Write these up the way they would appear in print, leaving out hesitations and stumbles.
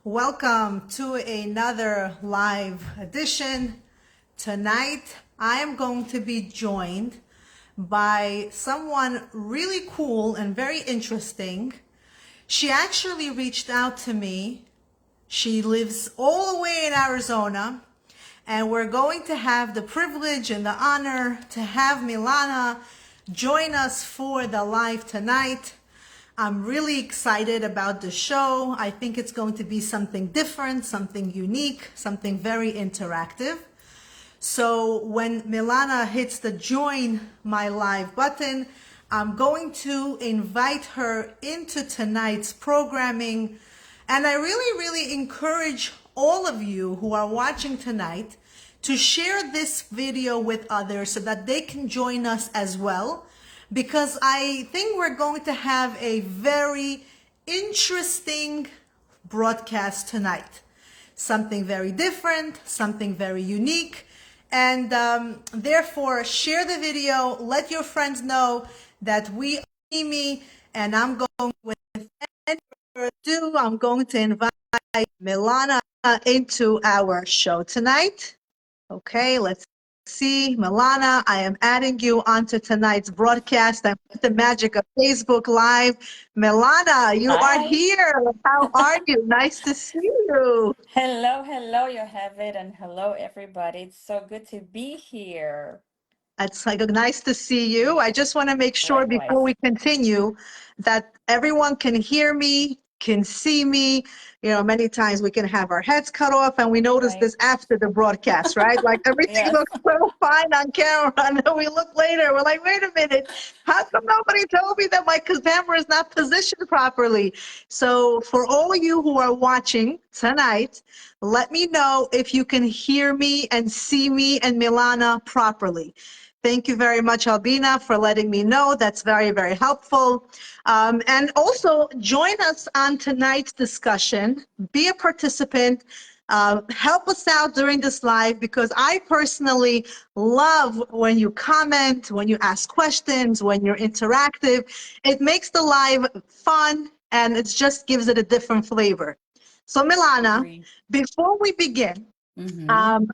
Welcome to another live edition. Tonight, I am going to be joined by someone really cool and very interesting. She actually reached out to me. She lives all the way in Arizona, and we're going to have the privilege and the honor to have Milana join us for the live tonight. I'm really excited about the show. I think it's going to be something different, something unique, something very interactive. So when Milana hits the join my live button, I'm going to invite her into tonight's programming. And I really encourage all of you who are watching tonight to share this video with others so that they can join us as well, because I think we're going to have a very interesting broadcast tonight. Something very different, something very unique. And therefore, share the video, let your friends know that we are me, and I'm going, with any further ado, I'm going to invite Milana into our show tonight. Okay, let's see. Milana, I am adding you onto tonight's broadcast. I'm with the magic of Facebook Live. Milana, you are Hi. here. How are you? Nice to see you. Hello, you have it, and hello, everybody. It's so good to be here. It's like nice to see you. I just want to make sure before Likewise. we continue that everyone can hear me, can see me. You know, many times we can have our heads cut off, and we notice Right. this after the broadcast, right? Like everything Yes. looks so fine on camera, and then we look later, we're like, wait a minute, how come nobody told me that my camera is not positioned properly? So for all of you who are watching tonight, let me know if you can hear me and see me and Milana properly. Thank you very much, Albina, for letting me know. That's very helpful. And also join us on tonight's discussion. Be a participant. Help us out during this live, because I personally love when you comment, when you ask questions, when you're interactive. It makes the live fun, and it just gives it a different flavor. So Milana, Agree. before we begin, Mm-hmm. um,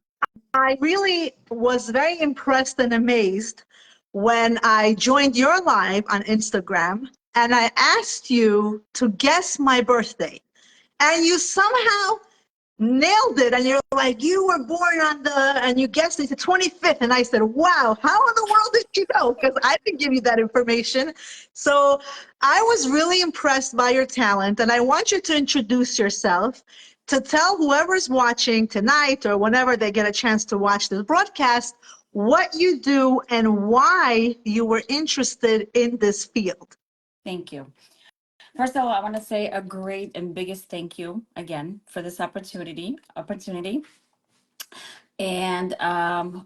I really was very impressed and amazed when I joined your live on Instagram and I asked you to guess my birthday. And you somehow nailed it. And you're like, you were born on and you guessed it's the 25th. And I said, wow, how in the world did you know? Because I didn't give you that information. So I was really impressed by your talent. And I want you to introduce yourself, to tell whoever's watching tonight or whenever they get a chance to watch this broadcast, what you do and why you were interested in this field. Thank you. First of all, I want to say a great and biggest thank you again for this opportunity. And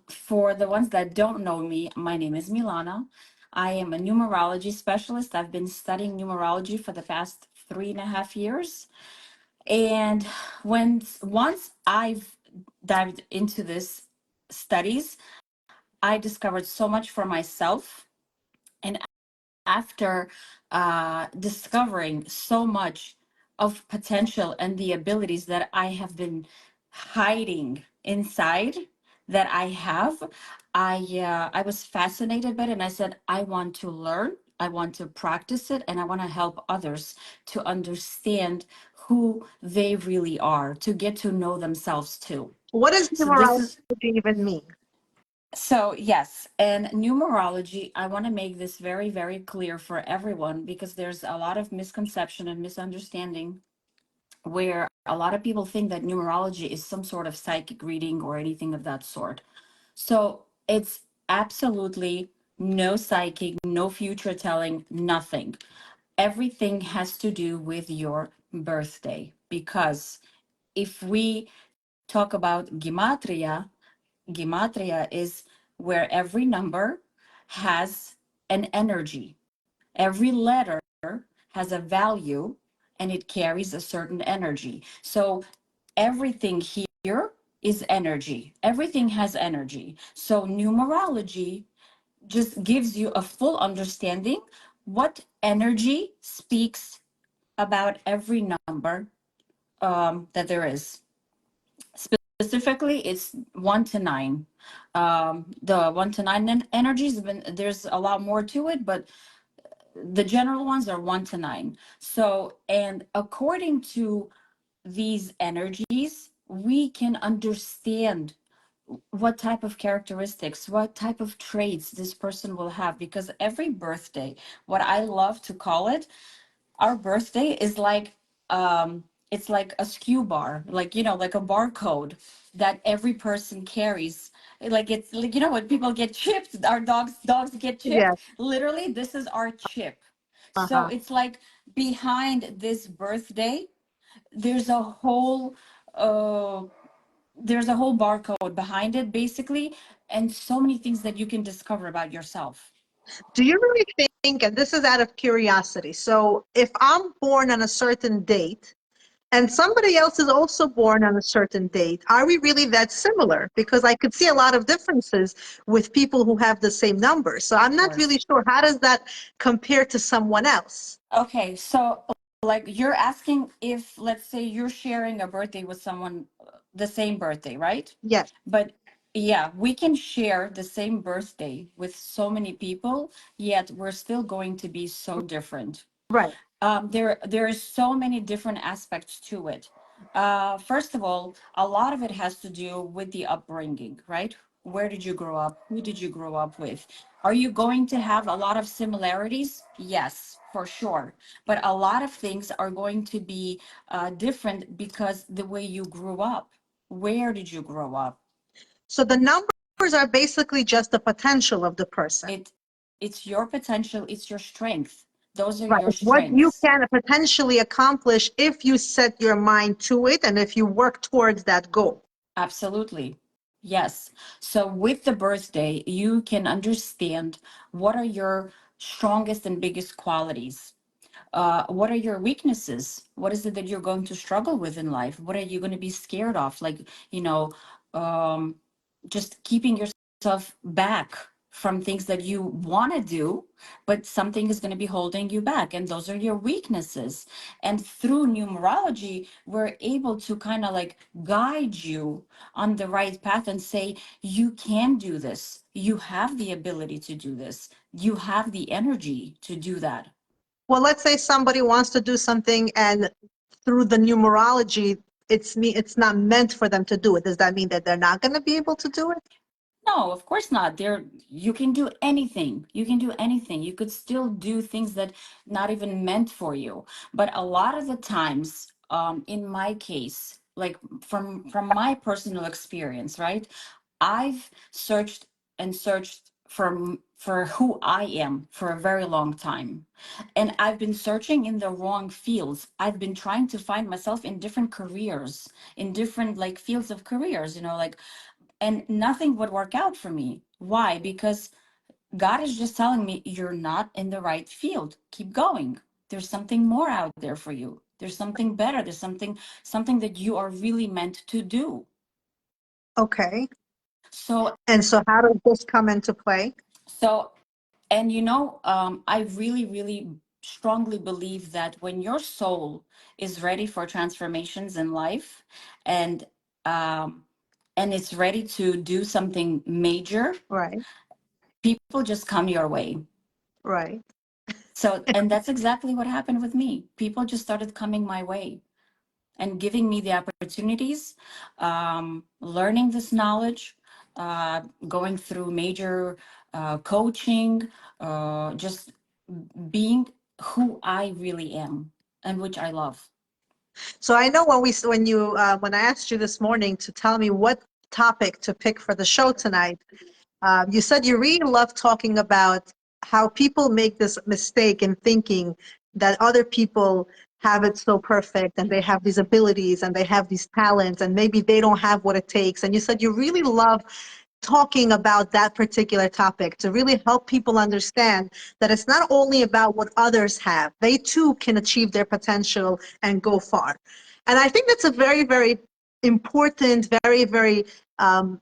for the ones that don't know me, my name is Milana. I am a numerology specialist. I've been studying numerology for the past 3.5 years. And once I've dived into this studies, I discovered so much for myself. And after discovering so much of potential and the abilities that I have been hiding inside that I have, I was fascinated by it, and I said, I want to learn, I want to practice it, and I want to help others to understand who they really are, to get to know themselves too. What does So this numerology is even mean? so, yes, and numerology, I want to make this very clear for everyone because there's a lot of misconception and misunderstanding where a lot of people think that numerology is some sort of psychic reading or anything of that sort. So, it's absolutely no psychic, no future telling, nothing. Everything has to do with your birthday because if we talk about gematria is where every number has an energy. Every letter has a value and it carries a certain energy. So everything here is energy. Everything has energy. So numerology just gives you a full understanding what energy speaks about every number that there is. Specifically, it's 1 to 9. The 1 to 9 energies have been, there's a lot more to it, but the general ones are 1 to 9. So, and according to these energies, we can understand what type of characteristics, what type of traits this person will have, because every birthday, what I love to call it, our birthday is like it's like a skew bar, like like a barcode that every person carries. Like it's like when people get chipped, our dogs get chipped. Yes. Literally, this is our chip. So Uh-huh. it's like behind this birthday, there's a whole uh there's a whole barcode behind it, basically, and so many things that you can discover about yourself. Do you really think, and this is out of curiosity, so if I'm born on a certain date and somebody else is also born on a certain date, are we really that similar? Because I could see a lot of differences with people who have the same number. So I'm Of not really course. sure. How does that compare to someone else? Okay, so like you're asking if, let's say, you're sharing a birthday with someone, the same birthday, right? Yes. But yeah, we can share the same birthday with so many people, yet we're still going to be so different. Right. There is so many different aspects to it. First of all, a lot of it has to do with the upbringing, right? Where did you grow up? Who did you grow up with? Are you going to have a lot of similarities? Yes, for sure. But a lot of things are going to be different because the way you grew up. Where did you grow up? So the numbers are basically just the potential of the person. It, it's your potential. It's your strength. Those are Right. your It's what you strengths. can potentially accomplish if you set your mind to it and if you work towards that goal. Absolutely. Yes. So with the birthday, you can understand what are your strongest and biggest qualities. What are your weaknesses? What is it that you're going to struggle with in life? What are you going to be scared of? Like, you know, um, just keeping yourself back from things that you want to do, but something is going to be holding you back. And those are your weaknesses. And through numerology, we're able to kind of like guide you on the right path and say, you can do this. You have the ability to do this. You have the energy to do that. Well, let's say somebody wants to do something and through the numerology, it's not meant for them to do it. Does that mean that they're not going to be able to do it? No, of course not. There, you can do anything. You can do anything. You could still do things that not even meant for you. But a lot of the times, in my case, like from my personal experience, right? I've searched and searched for who I am for a very long time. And I've been searching in the wrong fields. I've been trying to find myself in different careers, in different like fields of careers, like, and nothing would work out for me. Why? Because God is just telling me you're not in the right field. Keep going. There's something more out there for you. There's something better. There's something that you are really meant to do. Okay. So And so how does this come into play? so and I really really strongly believe that when your soul is ready for transformations in life, and um and it's ready to do something major, Right. people just come your way. Right. So, and that's exactly what happened with me. People just started coming my way and giving me the opportunities, learning this knowledge, going through major coaching, just being who I really am and which I love. So I know when I asked you this morning to tell me what topic to pick for the show tonight, you said you really love talking about how people make this mistake in thinking that other people have it so perfect and they have these abilities and they have these talents and maybe they don't have what it takes. And you said you really love talking about that particular topic to really help people understand that it's not only about what others have, they too can achieve their potential and go far. And I think that's a very, very important, very, very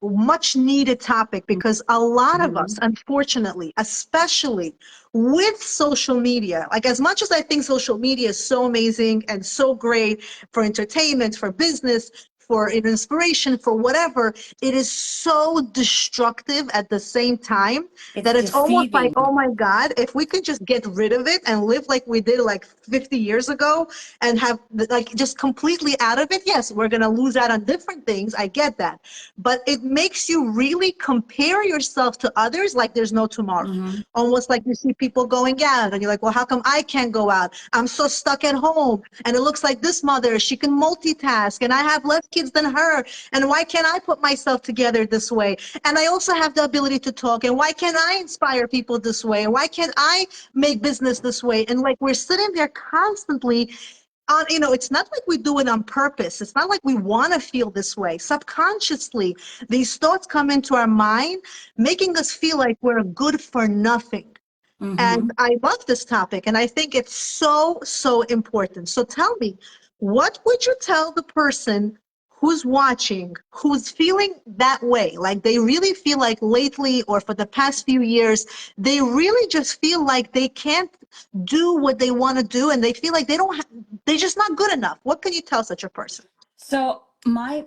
much needed topic because a lot of us, Mhm. unfortunately, especially with social media, like as much as I think social media is so amazing and so great for entertainment, for business, for inspiration, for whatever, it is so destructive at the same time It's that it's almost like, deceiving. oh my God, if we could just get rid of it and live like we did like 50 years ago and have like just completely out of it, yes, we're going to lose out on different things. I get that. But it makes you really compare yourself to others like there's no tomorrow. Hmm. Almost like you see people going out and you're like, well, how come I can't go out? I'm so stuck at home. And it looks like this mother, she can multitask and I have less kids than her. And why can't I put myself together this way? And I also have the ability to talk. And why can't I inspire people this way? And why can't I make business this way? And like we're sitting there constantly on, it's not like we do it on purpose. It's not like we want to feel this way. Subconsciously, these thoughts come into our mind, making us feel like we're good for nothing. And Hmm. I love this topic, and I think it's so, so important. So tell me, what would you tell the person who's watching, who's feeling that way? Like they really feel like lately or for the past few years, they really just feel like they can't do what they want to do, and they feel like they're just not good enough. What can you tell such a person? So my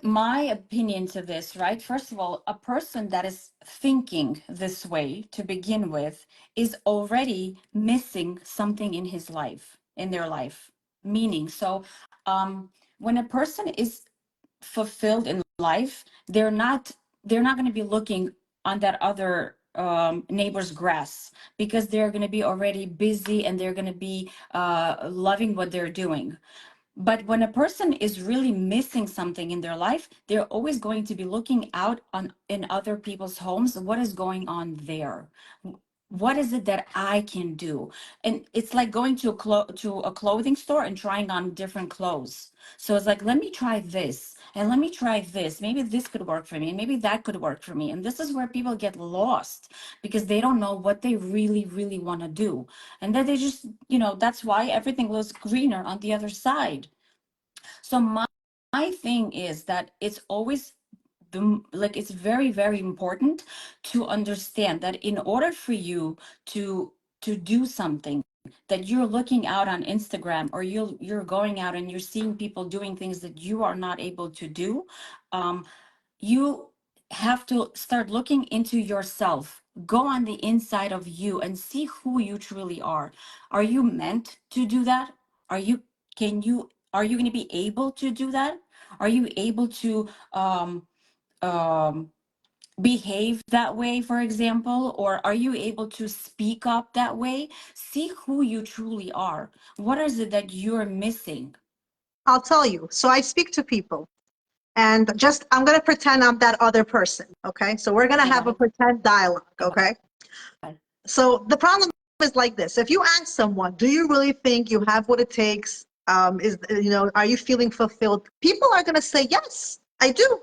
opinion to this, right? First of all, a person that is thinking this way to begin with is already missing something in his life, in their life. Meaning, so when a person is fulfilled in life, they're not going to be looking on that other neighbor's grass because they're going to be already busy and they're going to be loving what they're doing. But when a person is really missing something in their life, they're always going to be looking out on in other people's homes. What is going on there? What is it that I can do? And it's like going to a clothing store and trying on different clothes. So it's like, let me try this and let me try this. Maybe this could work for me and maybe that could work for me. And this is where people get lost because they don't know what they really, really want to do. And then they just, that's why everything looks greener on the other side. So my thing is that it's always like it's very, very important to understand that in order for you to do something, that you're looking out on Instagram or you're going out and you're seeing people doing things that you are not able to do, um, you have to start looking into yourself. Go on the inside of you and see who you truly are. Are you meant to do that? Are you, are you going to be able to do that? Are you able to um, behave that way, for example? Or are you able to speak up that way? See who you truly are. What is it that you're missing? I'll tell you. So I speak to people. And just, I'm going to pretend I'm that other person. Okay. So we're going to Okay, go have a ahead. pretend dialogue. Go Okay. ahead. So the problem is like this. If you ask someone, do you really think you have what it takes? Are you feeling fulfilled? People are going to say, yes, I do.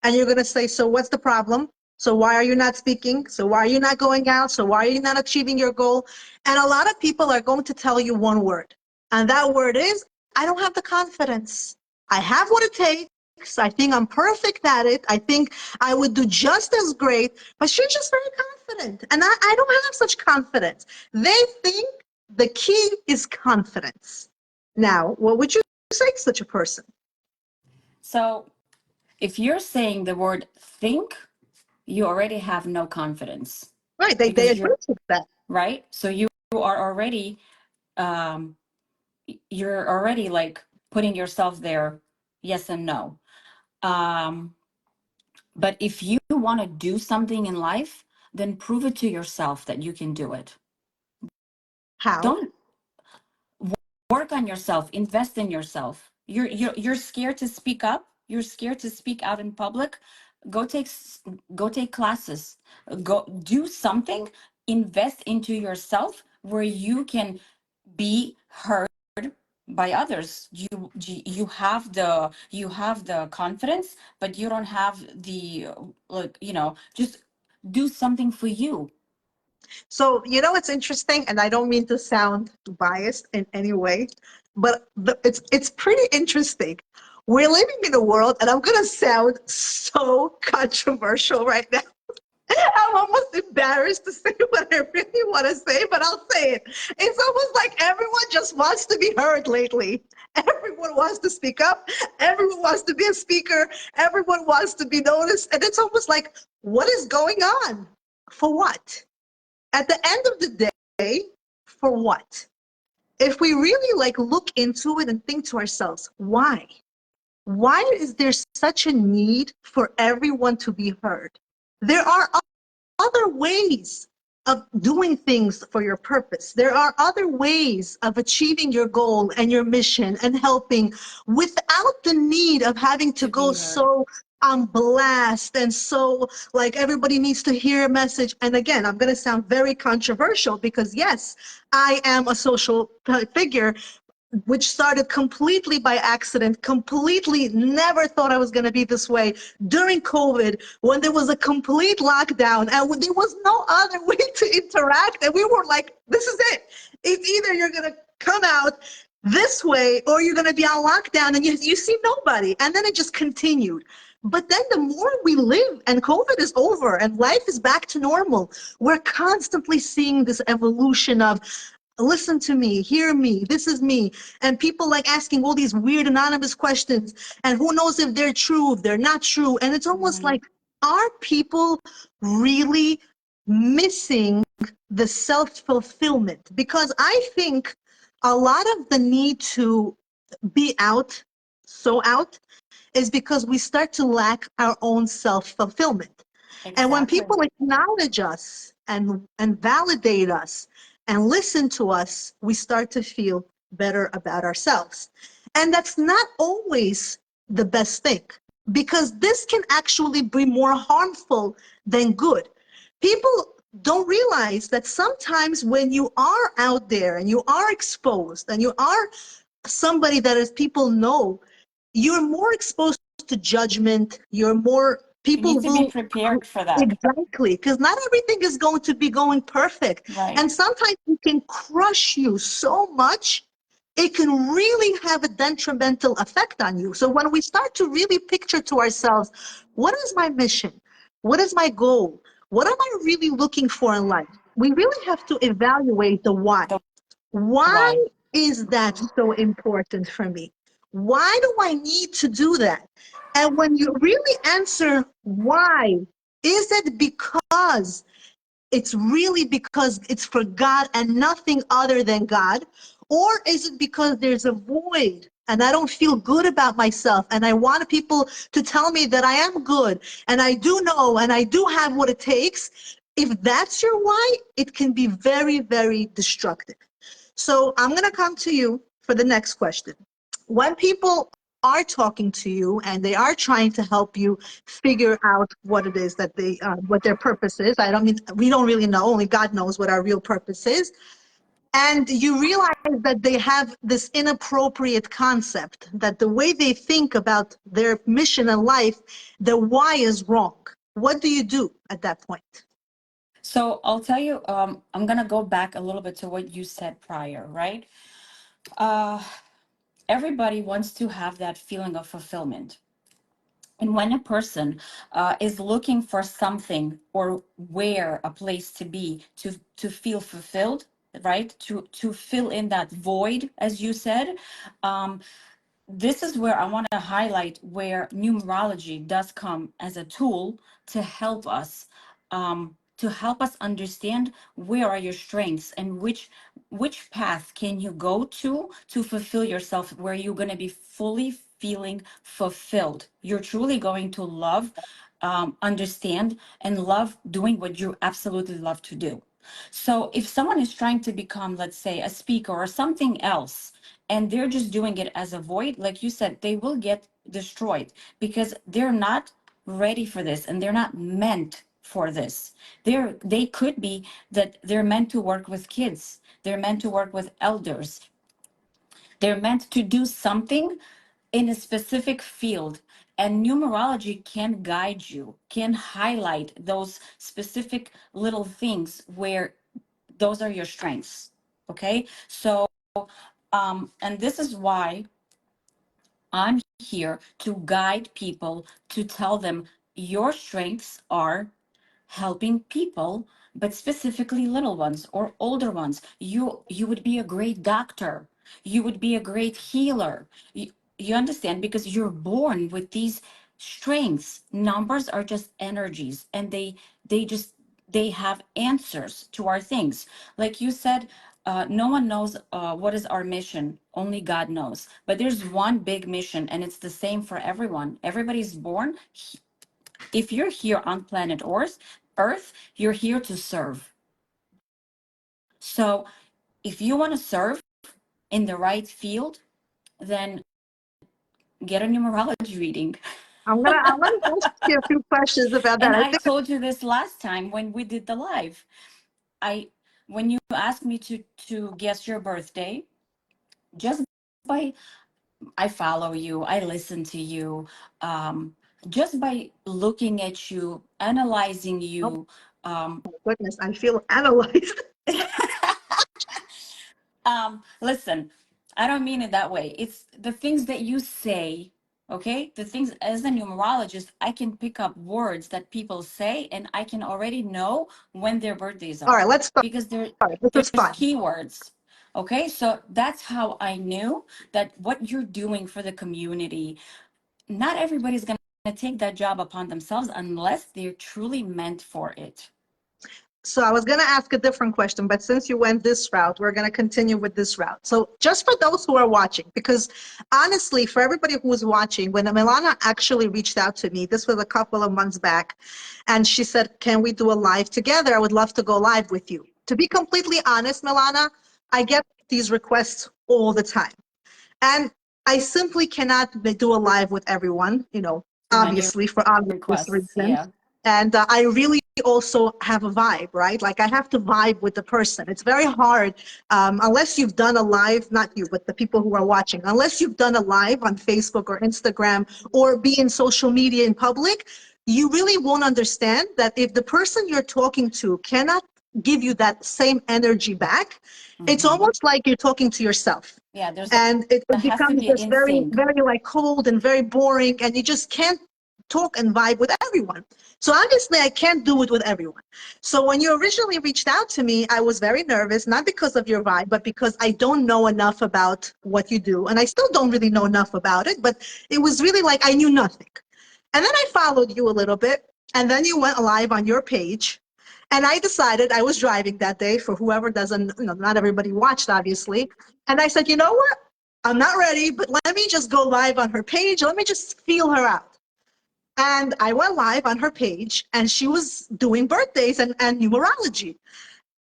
And you're going to say, so what's the problem? So why are you not speaking? So why are you not going out? So why are you not achieving your goal? And a lot of people are going to tell you one word. And that word is, I don't have the confidence. I have what it takes. I think I'm perfect at it. I think I would do just as great, but she's just very confident. And I don't have such confidence. They think the key is confidence. Now, what would you say to such a person? So if you're saying the word think, you already have no confidence Right, they because agree you're with that. right. So you are already um you're already like putting yourself there, yes and no. Um but if you want to do something in life, then prove it to yourself that you can do it. How? Don't work on yourself, invest in yourself. You're scared to speak up, you're scared to speak out in public. Go take go take classes, go do something, invest into yourself where you can be heard by others. You have the confidence, but you don't have the like, just do something for you. So, it's interesting, and I don't mean to sound biased in any way, but it's pretty interesting. We're living in a world, and I'm going to sound so controversial right now. I'm almost embarrassed to say what I really want to say, but I'll say it. It's almost like everyone just wants to be heard lately. Everyone wants to speak up. Everyone wants to be a speaker. Everyone wants to be noticed. And it's almost like, what is going on? For what? At the end of the day, for what? If we really like look into it and think to ourselves, why? Why is there such a need for everyone to be heard? There are other ways of doing things for your purpose. There are other ways of achieving your goal and your mission and helping without the need of having to To go be heard. so on blast and so like everybody needs to hear a message. And again, I'm going to sound very controversial because yes, I am a social figure, which started completely by accident, completely never thought I was going to be this way during COVID when there was a complete lockdown and there was no other way to interact. And we were like, this is it. It's either you're going to come out this way or you're going to be on lockdown and you see nobody. And then it just continued. But then the more we live and COVID is over and life is back to normal, we're constantly seeing this evolution of listen to me, hear me, this is me. And people like asking all these weird anonymous questions. And who knows if they're true, if they're not true. And it's almost Mhm. like, are people really missing the self-fulfillment? Because I think a lot of the need to be out, so out, is because we start to lack our own self-fulfillment. And when Exactly. people acknowledge us and validate us and listen to us, we start to feel better about ourselves. And that's not always the best thing because this can actually be more harmful than good. People don't realize that sometimes when you are out there and you are exposed and you are somebody that as people know, you're more exposed to judgment. You're more, You need people to be will, prepared for that. exactly, because not everything is going to be going perfect. Right. And sometimes it can crush you so much, it can really have a detrimental effect on you. So when we start to really picture to ourselves, what is my mission? What is my goal? What am I really looking for in life? We really have to evaluate the why. The Why why. is that so important for me? Why do I need to do that? And when you really answer why, is it because it's really because it's for God and nothing other than God? Or is it because there's a void and I don't feel good about myself and I want people to tell me that I am good and I do know and I do have what it takes? If that's your why, it can be very, very destructive. So I'm going to come to you for the next question. When people are talking to you and they are trying to help you figure out what it is that they, what their purpose is, I don't mean, we don't really know, only God knows what our real purpose is. And you realize that they have this inappropriate concept, that the way they think about their mission in life, the why is wrong. What do you do at that point? So I'll tell you, I'm gonna go back a little bit to what you said prior, right? Uh, Everybody wants to have that feeling of fulfillment. And when a person is looking for something or where a place to be to feel fulfilled, right? To fill in that void, as you said, um, this is where I want to highlight where numerology does come as a tool to help us understand where are your strengths and which path can you go to fulfill yourself, where you're going to be fully feeling fulfilled. You're truly going to love, understand, and love doing what you absolutely love to do. So if someone is trying to become, let's say, a speaker or something else, and they're just doing it as a void, like you said, they will get destroyed because they're not ready for this and they're not meant for this. They could be that they're meant to work with kids. They're meant to work with elders. They're meant to do something in a specific field. And numerology can guide you, can highlight those specific little things where those are your strengths. Okay. So, and this is why I'm here to guide people, to tell them your strengths are helping people, but specifically little ones or older ones. You would be a great doctor. You would be a great healer. You understand, because you're born with these strengths. Numbers are just energies, and they have answers to our things. Like you said, no one knows what is our mission. Only God knows. But there's one big mission, and it's the same for everyone. Everybody's born. If you're here on planet Earth, you're here to serve. So if you want to serve in the right field, then get a numerology reading. I'm gonna ask you a few questions about that. And I I think. told you this last time when we did the live. I when you asked me to guess your birthday, just by I follow you, I listen to you, just by looking at you, analyzing Oh you, my goodness, I feel analyzed. listen, I don't mean it that way. It's the things that you say, okay? The things, as a numerologist, I can pick up words that people say, and I can already know when their birthdays All right, are let's start. because All right, this is there's fun. keywords. Okay, so that's how I knew that what you're doing for the community, not everybody's going to take that job upon themselves unless they're truly meant for it. So I was going to ask a different question, but since you went this route, we're going to continue with this route. So just for those who are watching, because honestly, for everybody who was watching, when Milana actually reached out to me, this was a couple of months back, and she said, can we do a live together? I would love to go live with you. To be completely honest, Milana, I get these requests all the time. And I simply cannot do a live with everyone, Too many obviously for obvious requests. reasons. Yeah. And I really also have a vibe, right? Like I have to vibe with the person. It's very hard unless you've done a live, not you, but the people who are watching, unless you've done a live on Facebook or Instagram or be in social media in public, you really won't understand that if the person you're talking to cannot give you that same energy back, it's Mm-hmm. almost like you're talking to yourself, Yeah, and it has to becomes be an just in very, sync. very like cold and very boring, and you just can't talk and vibe with everyone. So obviously I can't do it with everyone. So when you originally reached out to me, I was very nervous, not because of your vibe, but because I don't know enough about what you do, and I still don't really know enough about it, but it was really like I knew nothing. And then I followed you a little bit, and then you went live on your page. And I decided, I was driving that day, for whoever doesn't, not everybody watched, obviously. And I said, you know what? I'm not ready, but let me just go live on her page. Let me just feel her out. And I went live on her page, and she was doing birthdays and numerology.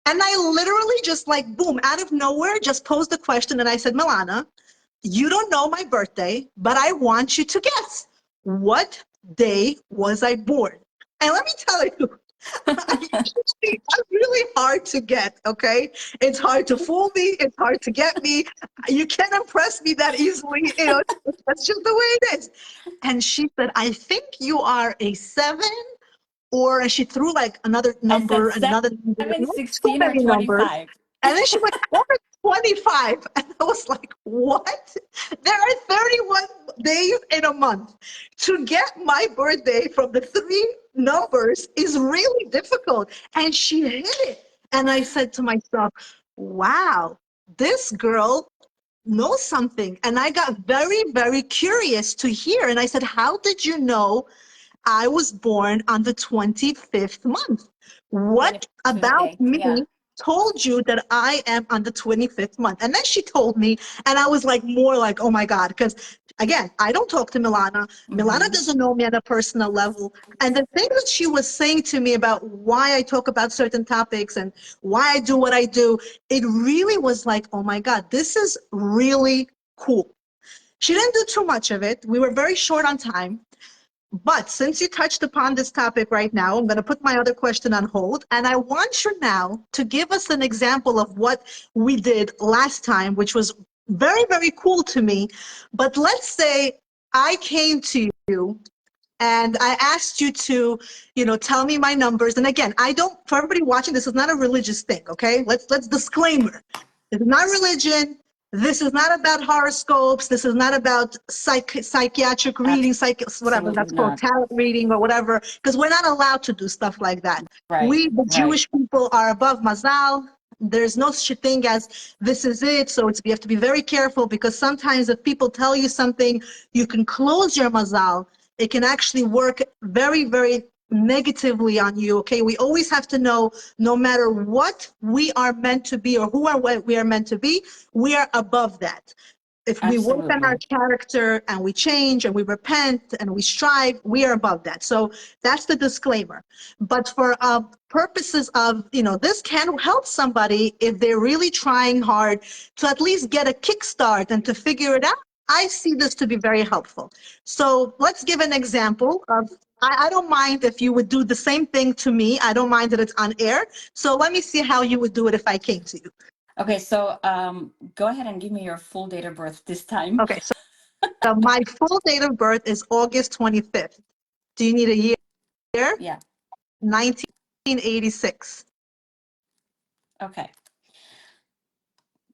And I literally just like, boom, out of nowhere, just posed the question. And I said, Milana, you don't know my birthday, but I want you to guess. What day was I born? And let me tell you, I'm really hard to get, okay? It's hard to fool me. It's hard to get me. You can't impress me that easily. That's just the way it is. And she said, I think you are a 7, or and she threw like another I said number and another number, 7, not too 16, or many numbers. 25. And then she went, or 25. And I was like, what? There are 31 days in a month. To get my birthday from the 3 numbers is really difficult. And she hit it. And I said to myself, wow, this girl knows something. And I got very, very curious to hear. And I said, how did you know I was born on the 25th month? What 25th about day. me Yeah. told you that I am on the 25th month? And then she told me, and I was like, more like, oh my God, because again, I don't talk to Milana. Milana Mm-hmm. doesn't know me on a personal level. And the thing that she was saying to me about why I talk about certain topics and why I do what I do, it really was like, oh my God, this is really cool. She didn't do too much of it. We were very short on time. But since you touched upon this topic right now, I'm going to put my other question on hold. And I want you now to give us an example of what we did last time, which was very, very cool to me. But let's say I came to you and I asked you to, tell me my numbers. And again, I don't, for everybody watching, this is not a religious thing, okay? Let's disclaimer. It's not religion. This is not about horoscopes. This is not about psychiatric reading, whatever Absolutely that's called, not. tarot reading or whatever, because we're not allowed to do stuff like that. Right, We, the right. Jewish people, are above Mazal. There's no such thing as this is it. So you have to be very careful, because sometimes if people tell you something, you can close your Mazal. It can actually work very, very negatively on you. Okay. We always have to know, no matter what we are meant to be or we are meant to be, we are above that. If we work on our Absolutely. character and we change and we repent and we strive, we are above that. So that's the disclaimer. But for purposes of, this can help somebody if they're really trying hard to at least get a kickstart and to figure it out. I see this to be very helpful. So let's give an example of, I don't mind if you would do the same thing to me. I don't mind that it's on air. So let me see how you would do it if I came to you. Okay, so go ahead and give me your full date of birth this time. Okay, so my full date of birth is August 25th. Do you need a year? Yeah. 1986. Okay.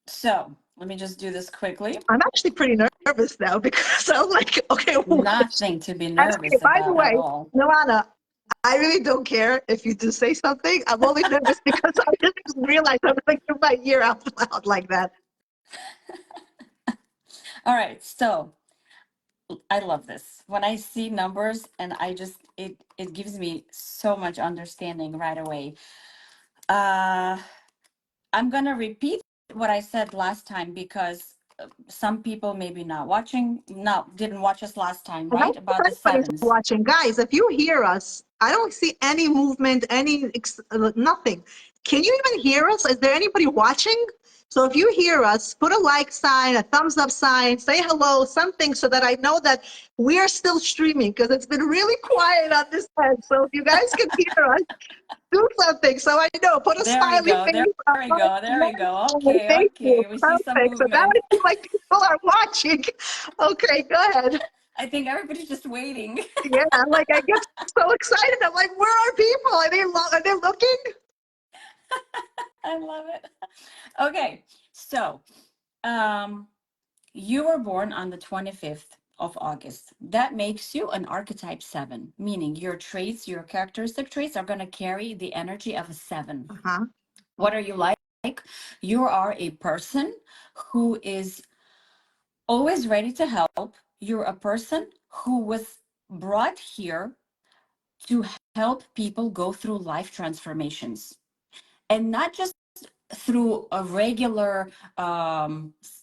So let me just do this quickly. I'm actually pretty nervous now because I'm like, okay, Nothing to be and okay, nervous by the about at way, all. Milana, I really don't care if you do say something. I'm only nervous because I didn't realize I was like, my year out loud like that. All right, so I love this. When I see numbers and it gives me so much understanding right away. Uh I'm gonna repeat what I said last time because some people maybe not watching, not didn't watch us last time, And I right? don't know About the if anybody's sevens. watching. Guys, if you hear us, I don't see any movement, nothing. Can you even hear us? Is there anybody watching? So if you hear us, put a like sign, a thumbs up sign, say hello, something so that I know that we are still streaming, because it's been really quiet on this end. So if you guys can hear us, do something so I know. Put a There we smiley go. face. There we go. There we go. Thank you. Okay. We see some Perfect. So now I movement. feel like people are watching. Okay, go ahead. I think everybody's just waiting. Yeah, I'm like, I get so excited. I'm like, where are people? Are they looking? I love it. Okay. So, um, you were born on the 25th of August. That makes you an archetype 7, meaning your traits, your characteristic traits are going to carry the energy of a 7. Uh-huh. What are you like? You are a person who is always ready to help. You're a person who was brought here to help people go through life transformations, and not just through a regular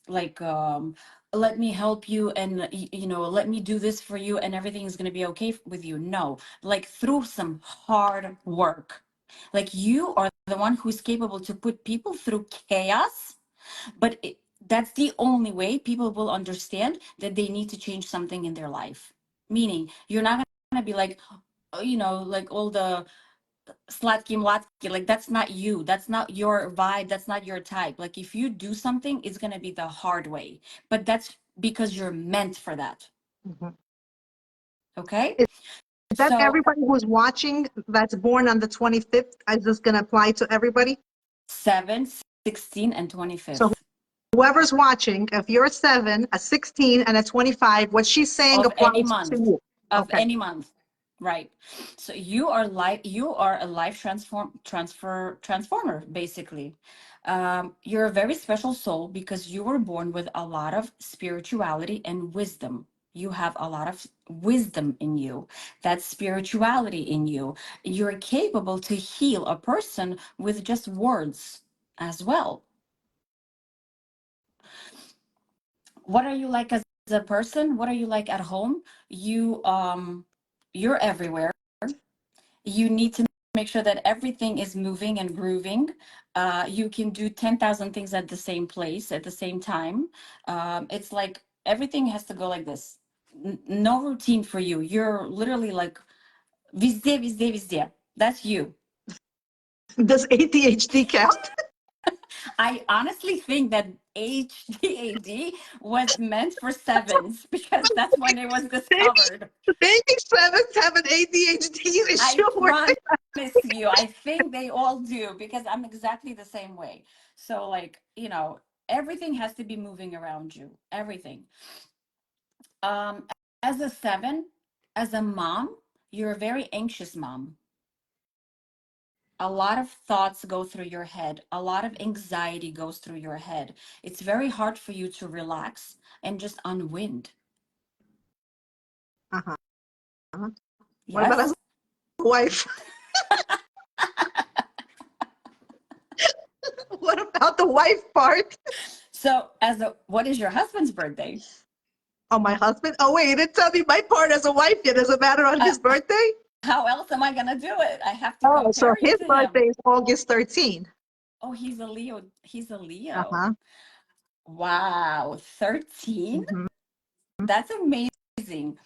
like let me help you and let me do this for you and everything is going to be okay with you. No, like through some hard work. Like you are the one who's capable to put people through chaos, but that's the only way people will understand that they need to change something in their life. Meaning you're not going to be like, like all the slatky mlatky, like that's not you, that's not your vibe, that's not your type. Like if you do something, it's going to be the hard way, but that's because you're meant for that. Mhm. Okay, Is that so everybody who's watching that's born on the 25th? Is this going to apply to everybody? 7, 16, and So 25th whoever's watching, if you're a 7, a 16, and a 25, what she's saying of any applies to month, you. Okay. right? So you are a life transformer basically. You're a very special soul because you were born with a lot of spirituality and wisdom. You have a lot of wisdom in you, that spirituality in you. You're capable to heal a person with just words as well. What are you like as a person? What are you like at home? You're everywhere. You need to make sure that everything is moving and grooving. You can do 10,000 things at the same place at the same time. It's like everything has to go like this. No routine for you. You're literally like везде, везде, везде. That's you. Does ADHD count? I honestly think that HDAD was meant for sevens because that's when it was Maybe, discovered. maybe 7s have an ADHD I issue. promise you, I think they all do because I'm exactly the same way. So, like, Everything has to be moving around you. Everything. Um, as a seven, as a mom, you're a very anxious mom. A lot of thoughts go through your head. A lot of anxiety goes through your head. It's very hard for you to relax and just unwind. Uh-huh. What about as Yes. a wife? What about the wife part? So, as a, what is your husband's birthday? Oh, my husband? Oh, wait, you didn't tell me my part as a wife yet. Does it matter on Uh, his birthday? how else am I gonna do it? I have to Oh, so compare you his to him. birthday is August 13. Oh, he's a Leo. He's a Leo. Uh-huh. Wow, 13? Hmm. That's amazing.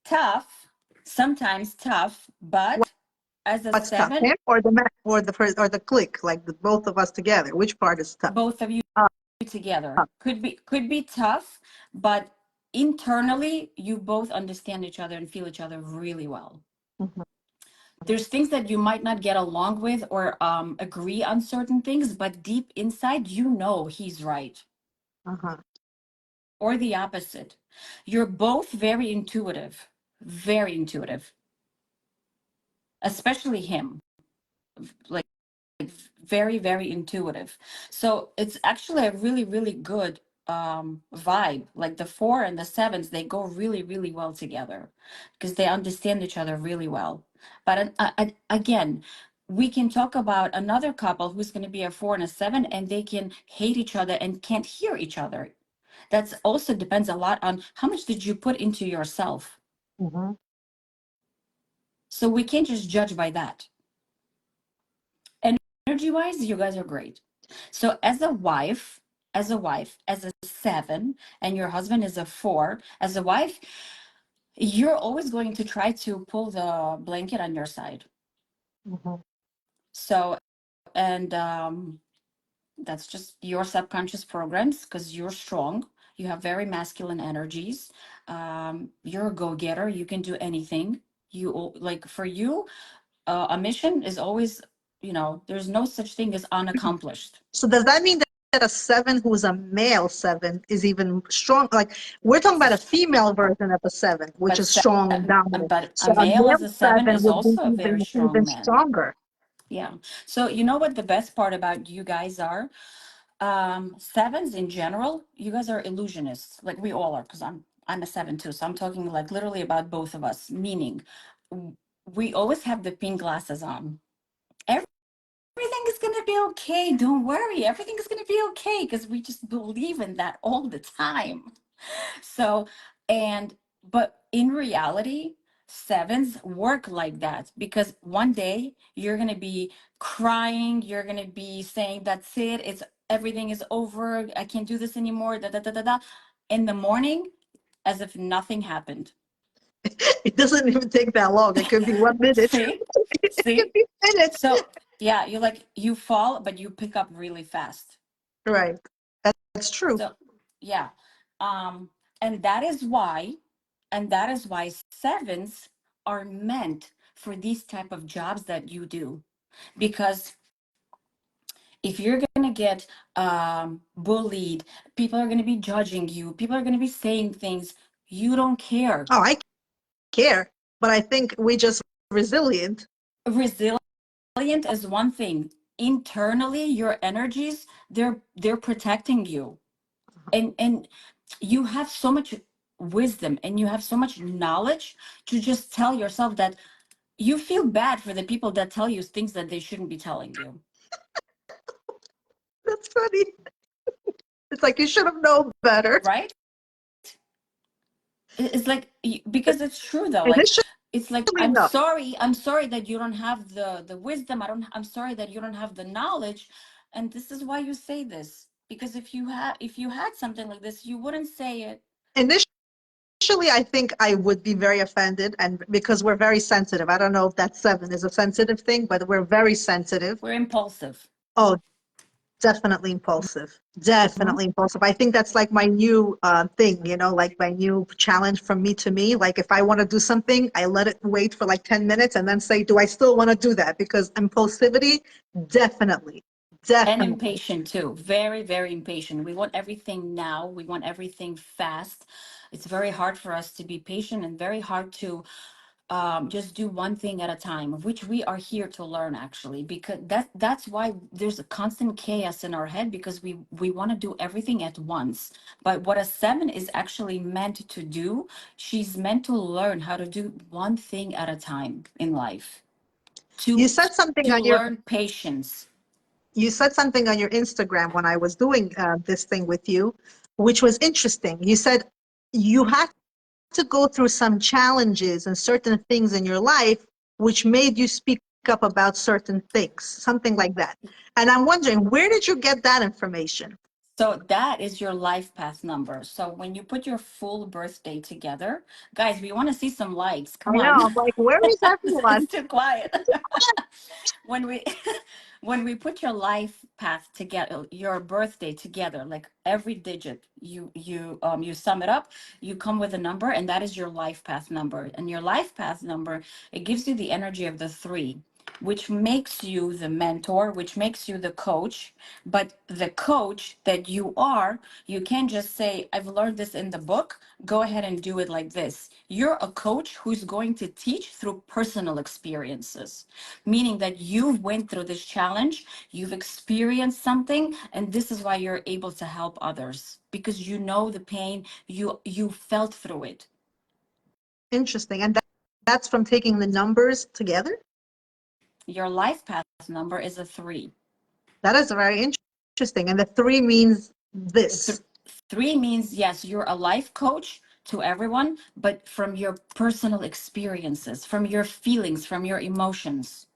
Tough, sometimes tough, but as a What's tough, seven, him or or the first or the clique, like the both of us together? Which part is tough? both of you Uh, together could be tough, but internally you both understand each other and feel each other really well. mhm, There's things that you might not get along with or agree on certain things, but deep inside you know he's right, uh-huh, or the opposite. You're both very intuitive, especially him. Like very, very intuitive. So it's actually a really, really good vibe. Like the four and the sevens, they go really, really well together because they understand each other really well. But again, we can talk about another couple who's going to be a four and a seven, and they can hate each other and can't hear each other. That's also depends a lot on how much did you put into yourself. mhm. So we can't just judge by that. Energy wise, you guys are great. So as a seven, and your husband is a four, as a wife, you're always going to try to pull the blanket on your side. Mhm. So, and that's just your subconscious programs because you're strong. You have very masculine energies. You're a go-getter. You can do anything. Like for you, a mission is always, there's no such thing as unaccomplished. So does that mean that a seven who's a male seven is even strong? Like we're talking about a female version of a seven, which But is strong and dominant. but a So a male as male a seven seven is would be also a very even strong man. stronger. Yeah. So you know what the best part about you guys are? Sevens in general, you guys are illusionists, like we all are, because I'm a seven too. So I'm talking like literally about both of us, meaning we always have the pink glasses on. Everything is gonna be okay. Don't worry, everything is gonna be okay because we just believe in that all the time. So, and but in reality, sevens work like that because one day you're going to be crying, you're going to be saying, "That's it, it's everything is over, I can't do this anymore." Da da da da da. In the morning, as if nothing happened. It doesn't even take that long. It could be 1 minute. See? It could See? be minutes. So, yeah, you fall, but you pick up really fast. Right. That's true. So, yeah. Um, and that is why, sevens are meant for these type of jobs that you do. Because if you're gonna get bullied, people are gonna be judging you, people are gonna be saying things, you don't care. Oh, I care, but I think we just resilient. Resilient is one thing. Internally, your energies, they're protecting you. And you have so much wisdom and you have so much knowledge to just tell yourself that you feel bad for the people that tell you things that they shouldn't be telling you, That's funny. It's like you should have known better. right? It's like because it's true though. Like Initially, it's like no. I'm sorry that you don't have the wisdom. I'm sorry that you don't have the knowledge, and this is why you say this. Because if you had something like this, you wouldn't say it. Initially, I think I would be very offended, and because we're very sensitive. I don't know if that seven is a sensitive thing, but we're very sensitive. We're impulsive. Oh, definitely impulsive. Mhm. Definitely impulsive. I think that's like my new thing, like my new challenge from me to me. Like if I want to do something, I let it wait for like 10 minutes and then say, do I still want to do that? Because impulsivity, definitely, And Definitely. impatient too. Very, very impatient. We want everything now. We want everything fast. It's very hard for us to be patient and very hard to just do one thing at a time, of which we are here to learn actually, because that's why there's a constant chaos in our head, because we want to do everything at once. But what a seven is actually meant to do, she's meant to learn how to do one thing at a time in life, You to said something to on your learn patience. you said something on your Instagram when I was doing this thing with you, which was interesting. You said you had to go through some challenges and certain things in your life which made you speak up about certain things, something like that. And I'm wondering, where did you get that information? So that is your life path number. So when you put your full birthday together, guys, we want to see some likes. I Come on. know, I'm like, where is It's everyone? too quiet. When we when we put your life path together, your birthday together, like every digit, you sum it up, you come with a number, and that is your life path number. And your life path number, it gives you the energy of the three, which makes you the mentor, which makes you the coach. But the coach that you are, you can't just say, I've learned this in the book, go ahead and do it like this. You're a coach who's going to teach through personal experiences, meaning that you've went through this challenge, you've experienced something, and this is why you're able to help others, because you know the pain, you felt through it. Interesting. And that's from taking the numbers together? Your life path number is a three. That is very interesting. And the three means Th- this. Three means, yes, you're a life coach to everyone, but from your personal experiences, from your feelings, from your emotions.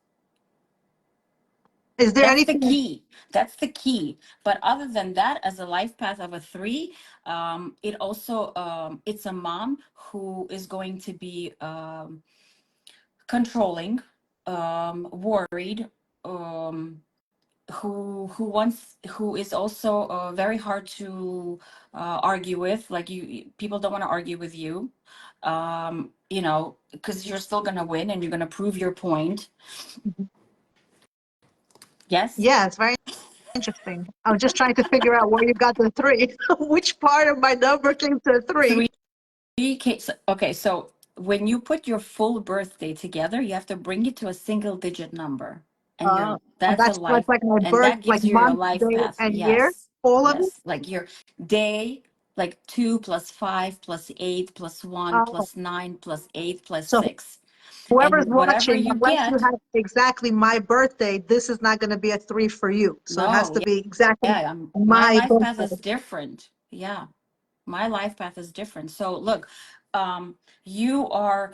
Is there That's the anything key. That's the key. But other than that, as a life path of a three, it also it's a mom who is going to be controlling, worried, um, who is also very hard to argue with. Like people don't want to argue with you, because you're still gonna win and you're gonna prove your point. Yes. Yeah, it's very interesting. I'm just trying to figure out where you got the three. Which part of my number came to three? Three. Okay, so when you put your full birthday together, you have to bring it to a single digit number. And Uh, that's a that's life, like my and birth, that like gives you your month, life day, path. and year, Yes. all of it. Yes. Like your day, like 2 plus 5 plus 8 plus 1 Uh, plus 9 plus 8 plus so 6. whoever's And whatever watching, you unless you get, have exactly my birthday, this is not going to be a three for you. So it has no, to yeah, be exactly yeah, my my life path is birthday. different. Yeah. My life path is different. So look, you are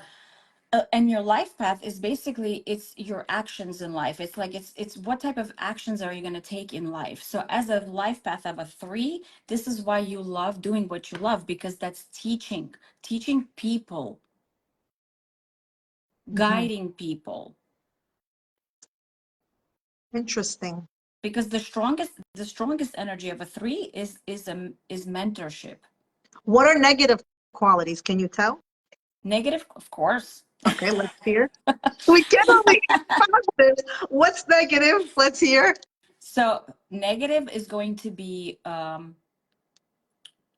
and your life path is basically it's your actions in life. It's like it's what type of actions are you going to take in life. So as a life path of a three, this is why you love doing what you love, because that's teaching people, Mhm. guiding people. Interesting. Because the strongest energy of a three is mentorship. What are negative qualities? Can you tell? Negative, of course. Okay, let's hear. We can only hear positives. What's negative? Let's hear. So negative is going to be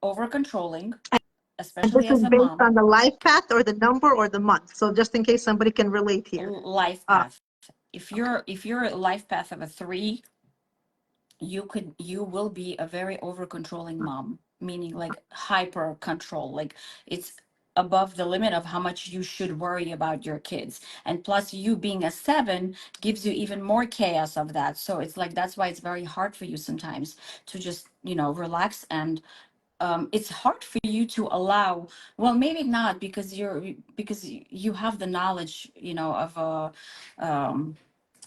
over controlling, And this especially is as a based mom. on the life path or the number or the month. So just in case somebody can relate here. Life Uh, path. If okay. you're a life path of a three, you will be a very over controlling mom, meaning like hyper control. Like it's above the limit of how much you should worry about your kids. And plus you being a seven gives you even more chaos of that. So it's like that's why it's very hard for you sometimes to just, relax. And it's hard for you to allow, well, maybe not, because you have the knowledge, of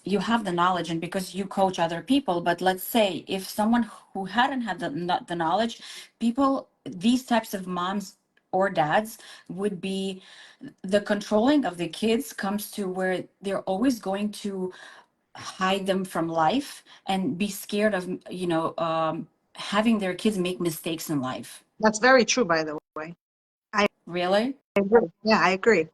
you have the knowledge, and because you coach other people. But let's say if someone who hadn't had the knowledge, people, these types of moms or dads would be, the controlling of the kids comes to where they're always going to hide them from life and be scared of, having their kids make mistakes in life. That's very true, by the way. I Really? agree. Yeah, I agree.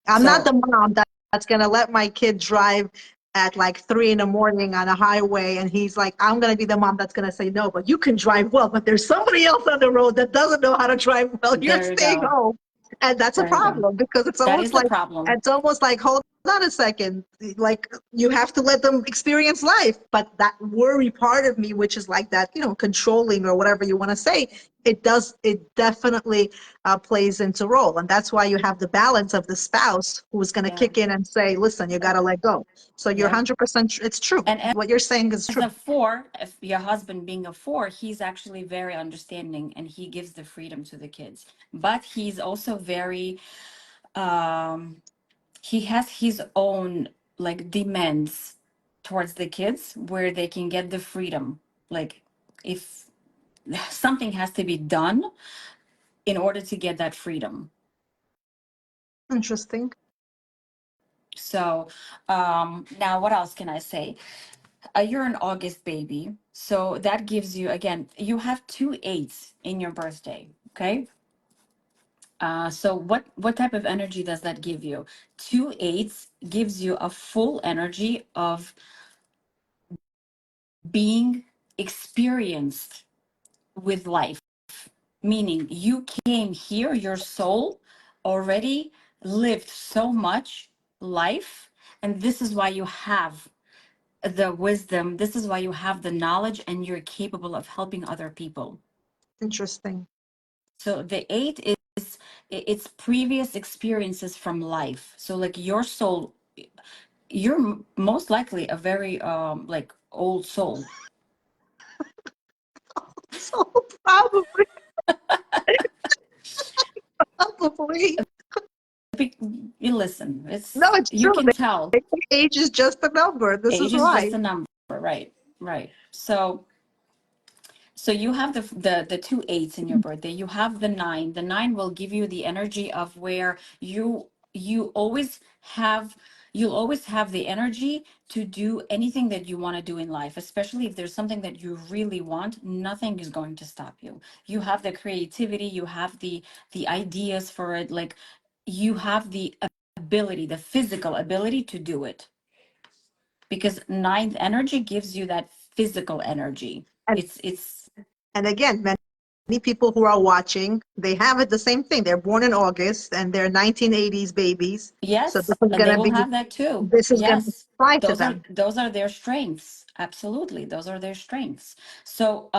I'm not So the mom that's going to let my kid drive at like 3 in the morning on a highway, and he's like, I'm going to be the mom that's going to say no, but you can drive well, but there's somebody else on the road that doesn't know how to drive well. You're There you staying go. home. And that's a There you go. problem because That is the problem. it's almost like, hold on a second, like you have to let them experience life. But that worry part of me, which is like that, controlling or whatever you want to say, it definitely plays into role. And that's why you have the balance of the spouse who's going to Yeah. kick in and say, listen, you got to let go. So you're Yeah. 100%, it's true. And What you're saying is as true. a four, if your husband being a four, he's actually very understanding and he gives the freedom to the kids. But he's also very he has his own like demands towards the kids where they can get the freedom. Like if something has to be done in order to get that freedom. Interesting. So now what else can I say? You're an August baby, so that gives you, again, you have two eights in your birthday. Okay. So what type of energy does that give you? Two eights gives you a full energy of being experienced with life, meaning you came here, your soul already lived so much life, and this is why you have the wisdom, this is why you have the knowledge, and you're capable of helping other people. Interesting. So the eight is it's previous experiences from life. So like your soul, you're most likely a very like old soul. So probably, probably. You listen, No, it's it's you true. can tell Age is just a number. This is age is just why. a number, right? Right. So you have the two eights in your birthday. You have the nine. The nine will give you the energy of where you always have you'll always have the energy to do anything that you want to do in life, especially if there's something that you really want. Nothing is going to stop you. You have the creativity, you have the ideas for it, like you have the ability, the physical ability to do it. Because ninth energy gives you that physical energy. And It's and again, many people who are watching, they have it the same thing. They're born in August and they're 1980s babies. So yes, and they will have that too. this is gonna Yes. apply to them. Those are their strengths. Absolutely. Those are their strengths. So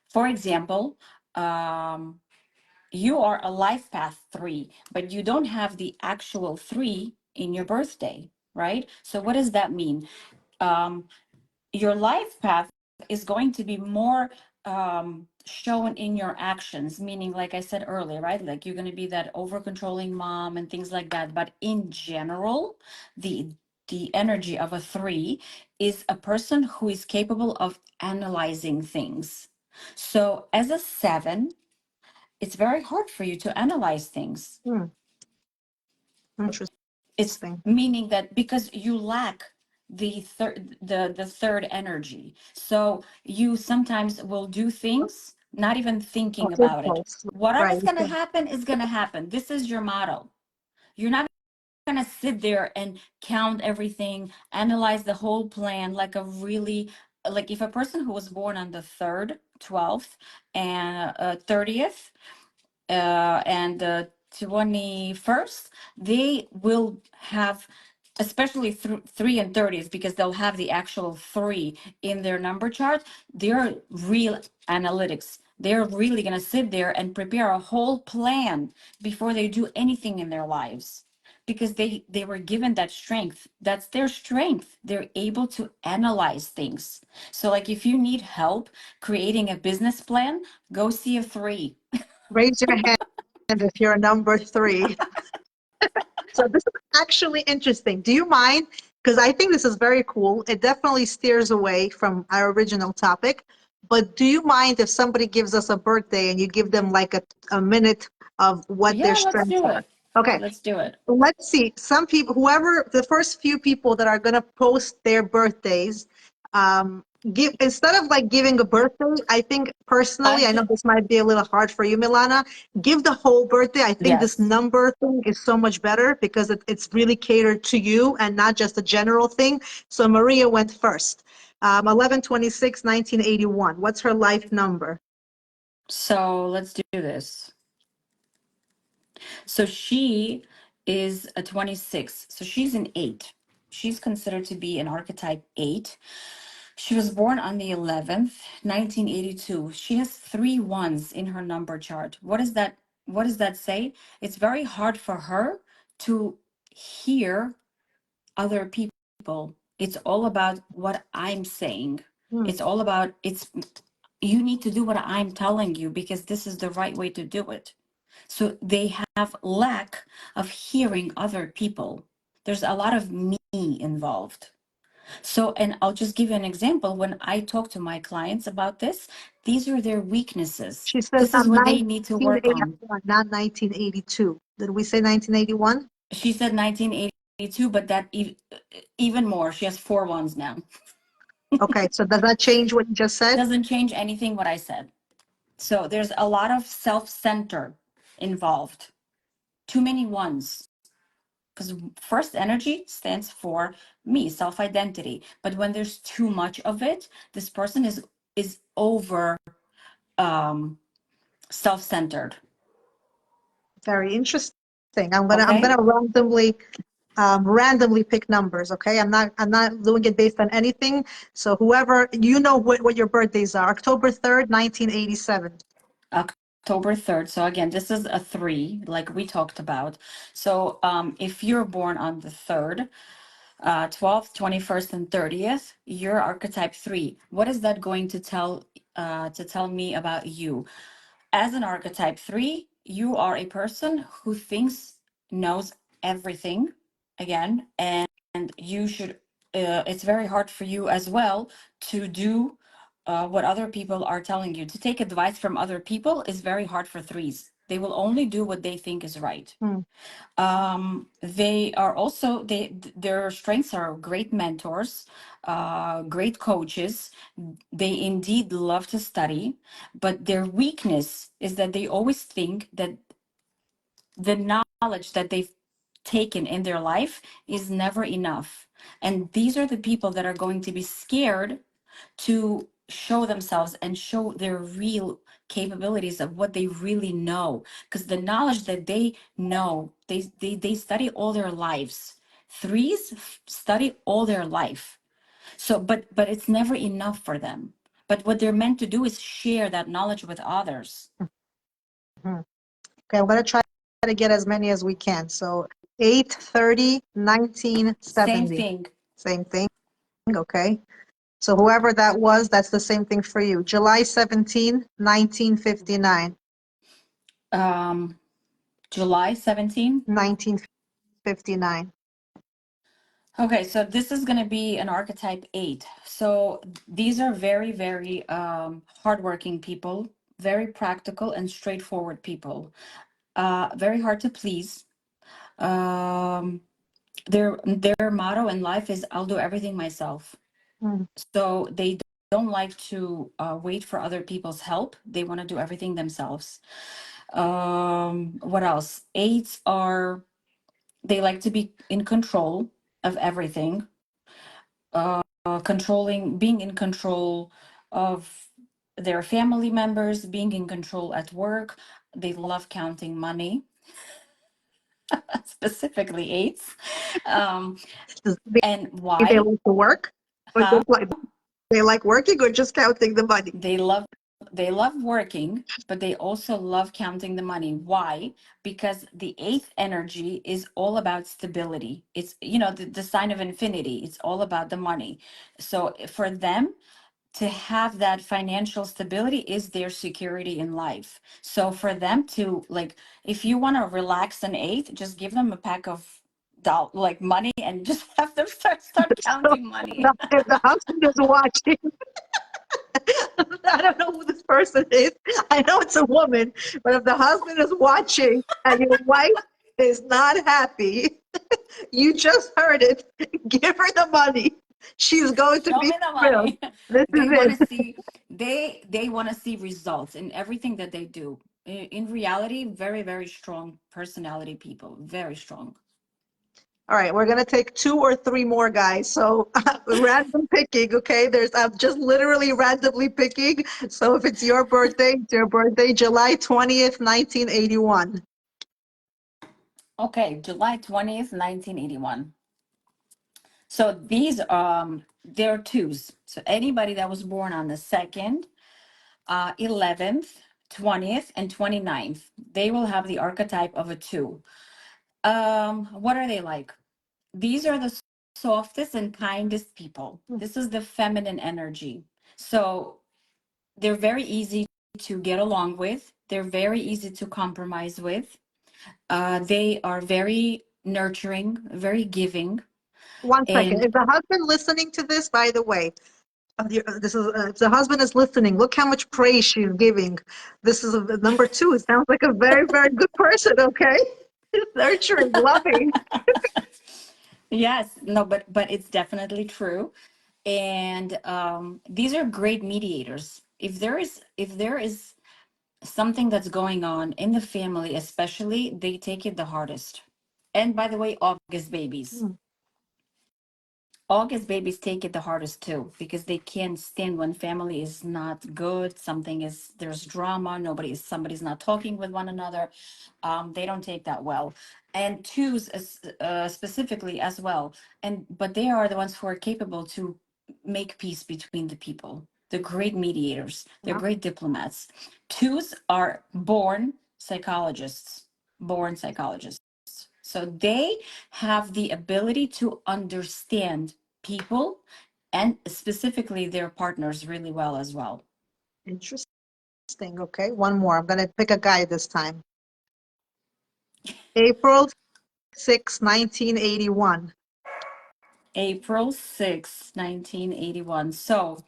for example, um you are a life path 3, but you don't have the actual 3 in your birthday, right? So what does that mean? Um your life path is going to be more shown in your actions, meaning, like I said earlier, right? Like you're going to be that over controlling mom and things like that. But in general, the energy of a 3 is a person who is capable of analyzing things. So as a 7, it's very hard for you to analyze things. Hmm, It's interesting. meaning that because you lack the third energy, so you sometimes will do things not even Oh, thinking about it. impulse. Right. Whatever's going to happen is going to happen. This is your model. You're not going to sit there and count everything, analyze the whole plan like a really, like if a person who was born on the 3rd, 12th, and 30th, and the 21st, they will have, especially through 3 and 30s, because they'll have the actual 3 in their number chart. They're real analytics. They're really going to sit there and prepare a whole plan before they do anything in their lives, because they were given that strength. That's their strength. They're able to analyze things. So like if you need help creating a business plan, go see a 3. Raise your hand if you're number 3. So this is actually interesting. Do you mind? Because I think this is very cool. It definitely steers away from our original topic. But do you mind if somebody gives us a birthday and you give them like a minute of what their Yeah, let's strengths do are? it. Okay, Let's do it. let's see. Some people, whoever, the first few people that are going to post their birthdays, give, instead of like giving a birthday, I think personally, I I know just, this might be a little hard for you, Milana. Give the whole birthday. I think this yes. number thing is so much better because it's really catered to you and not just a general thing. So Maria went first. 11/26, 1981. What's her life number? So let's do this. So she is a 26. So she's an 8. She's considered to be an archetype 8. She was born on the 11th, 1982. She has 3 1s in her number chart. What does that say? It's very hard for her to hear other people. It's all about what I'm saying. Hmm. It's all about it's you need to do what I'm telling you because this is the right way to do it. So they have lack of hearing other people. There's a lot of me involved. So, and I'll just give you an example. When I talk to my clients about this, these are their weaknesses. She says This is what they need to work on. 1981, not 1982. Did we say 1981? She said 1982, but that even more. She has 4 1s now. Okay, so does that change what you just said? Doesn't change anything what I said. So there's a lot of self-center involved. Too many ones. Because first energy stands for me, self-identity. But when there's too much of it, this person is over um self-centered. Very interesting. I'm gonna Okay. randomly pick numbers. Okay, I'm not doing it based on anything. So whoever you know what your birthdays are. October 3rd, 1987. October 3rd. So again, this is a 3, like we talked about. So if you're born on the 3rd, 12th, 21st, and 30th, you're archetype 3. What is that going to tell me about you? As an archetype 3, you are a person who thinks knows everything again, and you should it's very hard for you as well to do what other people are telling you. To take advice from other people is very hard for threes. They will only do what they think is right. Hmm. They are also their strengths are great mentors, great coaches. They indeed love to study, but their weakness is that they always think that the knowledge that they've taken in their life is never enough. And these are the people that are going to be scared to show themselves and show their real capabilities of what they really know, because the knowledge that they know, they study all their lives. Threes study all their life. So but it's never enough for them. But what they're meant to do is share that knowledge with others. Hmm. Okay, I'm gonna try to get as many as we can. So 8/30, Same 1970. thing. Same thing. Okay. So whoever that was, that's the same thing for you. July 17, 1959. July 17. 1959. Okay, so this is going to be an archetype 8. So these are very, very hardworking people, very practical and straightforward people. Very hard to please. Um, their motto in life is "I'll do everything myself." Hmm. So they don't like to wait for other people's help. They want to do everything themselves. What else? Eights are they like to be in control of everything, controlling, being in control of their family members, being in control at work. They love counting money, specifically eights. Um, Does and they why? like to work? Or Huh? just like they like working or just counting the money? They love they love working, but they also love counting the money. Why? Because the eighth energy is all about stability. It's, the sign of infinity. It's all about the money. So for them, to have that financial stability is their security in life. So for them to, like, if you want to relax an eighth, just give them a pack of like money and just have them start So counting money. if the husband is watching, I don't know who this person is. I know it's a woman, but if the husband is watching and your wife is not happy, you just heard it. Give her the money. She's going to Show be me the thrilled. money. This is They want it. to see they want to see results in everything that they do. In reality, very, very strong personality people, very strong. All right, we're gonna take two or three more guys. So random picking, okay? I'm just literally randomly picking. So if it's your birthday, July 20th, 1981. Okay, July 20th, 1981. So these they're twos. So anybody that was born on the 2nd, 11th, 20th, and 29th, they will have the archetype of a two. What are they like? These are the softest and kindest people. This is the feminine energy. So they're very easy to get along with. They're very easy to compromise with. They are very nurturing, very giving, One second. and Is the husband listening to this, by the way? This is if the husband is listening. Look how much praise she's giving. This is number two. It sounds like a very, very good person. Okay, nurturing, loving. yes, no, but it's definitely true. And these are great mediators. If there is something that's going on in the family, especially, they take it the hardest. And by the way, August babies. Hmm. August babies take it the hardest too because they can't stand when family is not good. There's drama. Somebody's not talking with one another. They don't take that well. And twos specifically as well. But they are the ones who are capable to make peace between the people. They're great mediators. They're Yeah, great diplomats. Twos are born psychologists. So they have the ability to understand people and specifically their partners really well as well. interesting. Okay, one more. I'm gonna pick a guy this time. April 6, 1981. April 6, 1981. So,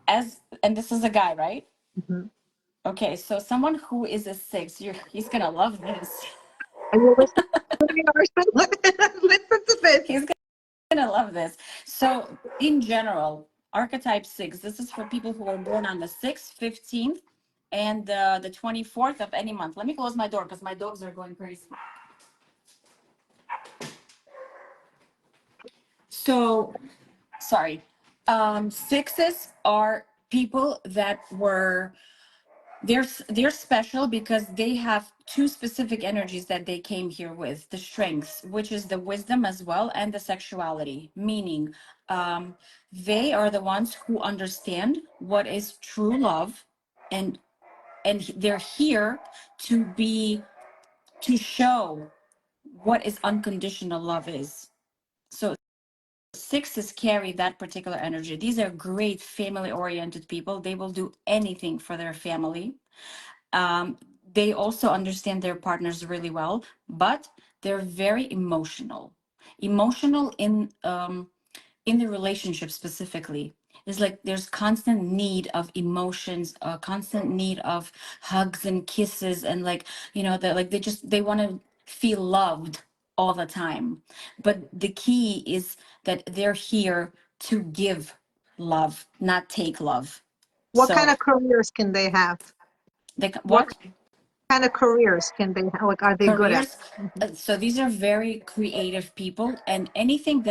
and this is a guy, right? Mhm. Okay, so someone who is a six, he's gonna love this. Are you listening to me, Arson? Listen to this. He's gonna love this. So, in general, archetype six, this is for people who are born on the 6th, 15th, and the 24th of any month. Let me close my door because my dogs are going crazy. So, sorry. Sixes are people that were they're special because they have two specific energies that they came here with: the strengths, which is the wisdom as well, and the sexuality. Meaning, they are the ones who understand what is true love, and they're here to show what is unconditional love is. So sixes carry that particular energy. These are great family oriented people. They will do anything for their family. Um, they also understand their partners really well, but they're very emotional. Emotional in the relationship specifically. It's like there's constant need of emotions, a constant need of hugs and kisses, and like, they want to feel loved all the time. But the key is that they're here to give love, not take love. What kind So of careers can they have? What what kind of careers can they have? Like, are they good at? careers? Mhm. So these are very creative people, and anything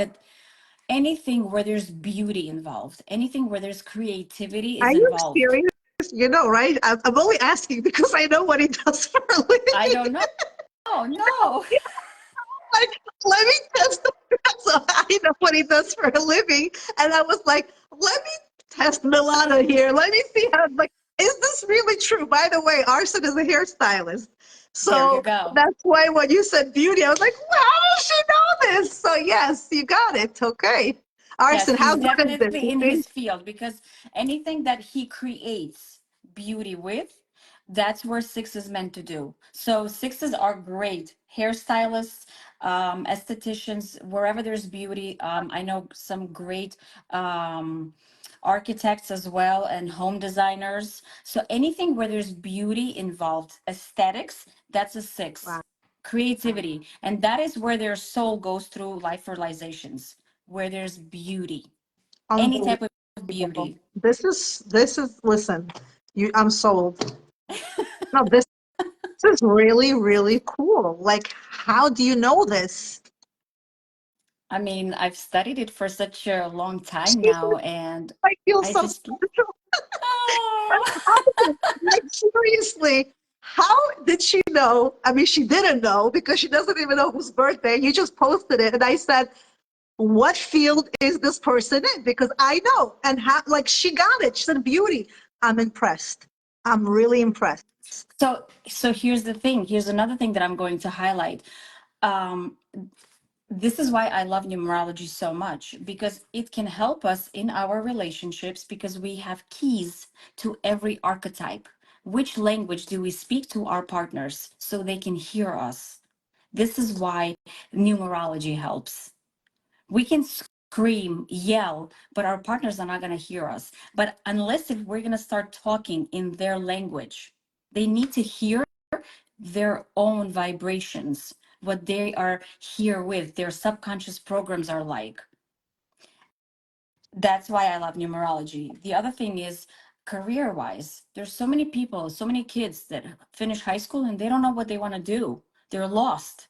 where there's beauty involved, anything where there's creativity Are is you involved. serious? You know, right? I'm only asking because I know what he does for a I living. don't know. Oh, no. Like, let me test the so I know what he does for a living. And I was like, let me test Milana here. Let me see how, like, is this really true? By the way, Arson is a hairstylist. There you So go. that's why when you said beauty, I was like, well, how does she know this? So yes, you got it. Okay. Yes, Arson, how he's good is this? definitely You in see? his field because anything that he creates beauty with, that's where six is meant to do. So sixes are great hairstylists, estheticians, wherever there's beauty. I know some great um, architects as well and home designers. So anything where there's beauty involved, aesthetics, that's a six. Wow. Creativity, and that is where their soul goes through life realizations, where there's beauty. any type Unbelievable. of beauty. This is listen, I'm sold. No, this is really, really cool. Like, how do you know this? I mean, I've studied it for such a long time Jesus, now, and I feel I so just, special. oh, How like, seriously, how did she know? I mean, she didn't know because she doesn't even know whose birthday. You just posted it, and I said, "What field is this person in?" Because I know, and like she got it. She said, "Beauty." I'm impressed. I'm really impressed. so here's the thing. Here's another thing that I'm going to highlight. Um, this is why I love numerology so much because it can help us in our relationships because we have keys to every archetype. Which language do we speak to our partners so they can hear us? This is why numerology helps. We can scream, yell, but our partners are not going to hear us. But unless if we're going to start talking in their language, they need to hear their own vibrations, what they are here with, their subconscious programs are like. That's why I love numerology. The other thing is career wise, there's so many people, so many kids that finish high school and they don't know what they want to do. They're lost.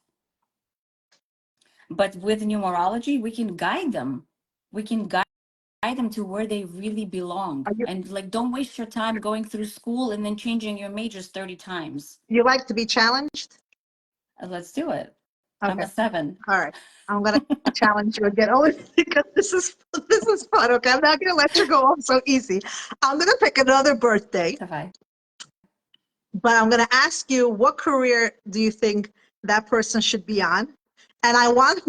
But with numerology, we can guide them. We can guide them to where they really belong. Are you And like, don't waste your time going through school and then changing your majors 30 times. you like to be challenged? Let's do it. I'm Okay. a 7. All right. I'm gonna challenge you again only because this is fun. Okay. I'm not gonna let you go off so easy. I'm gonna pick another birthday, Tafai. but I'm gonna ask you what career do you think that person should be on? And I want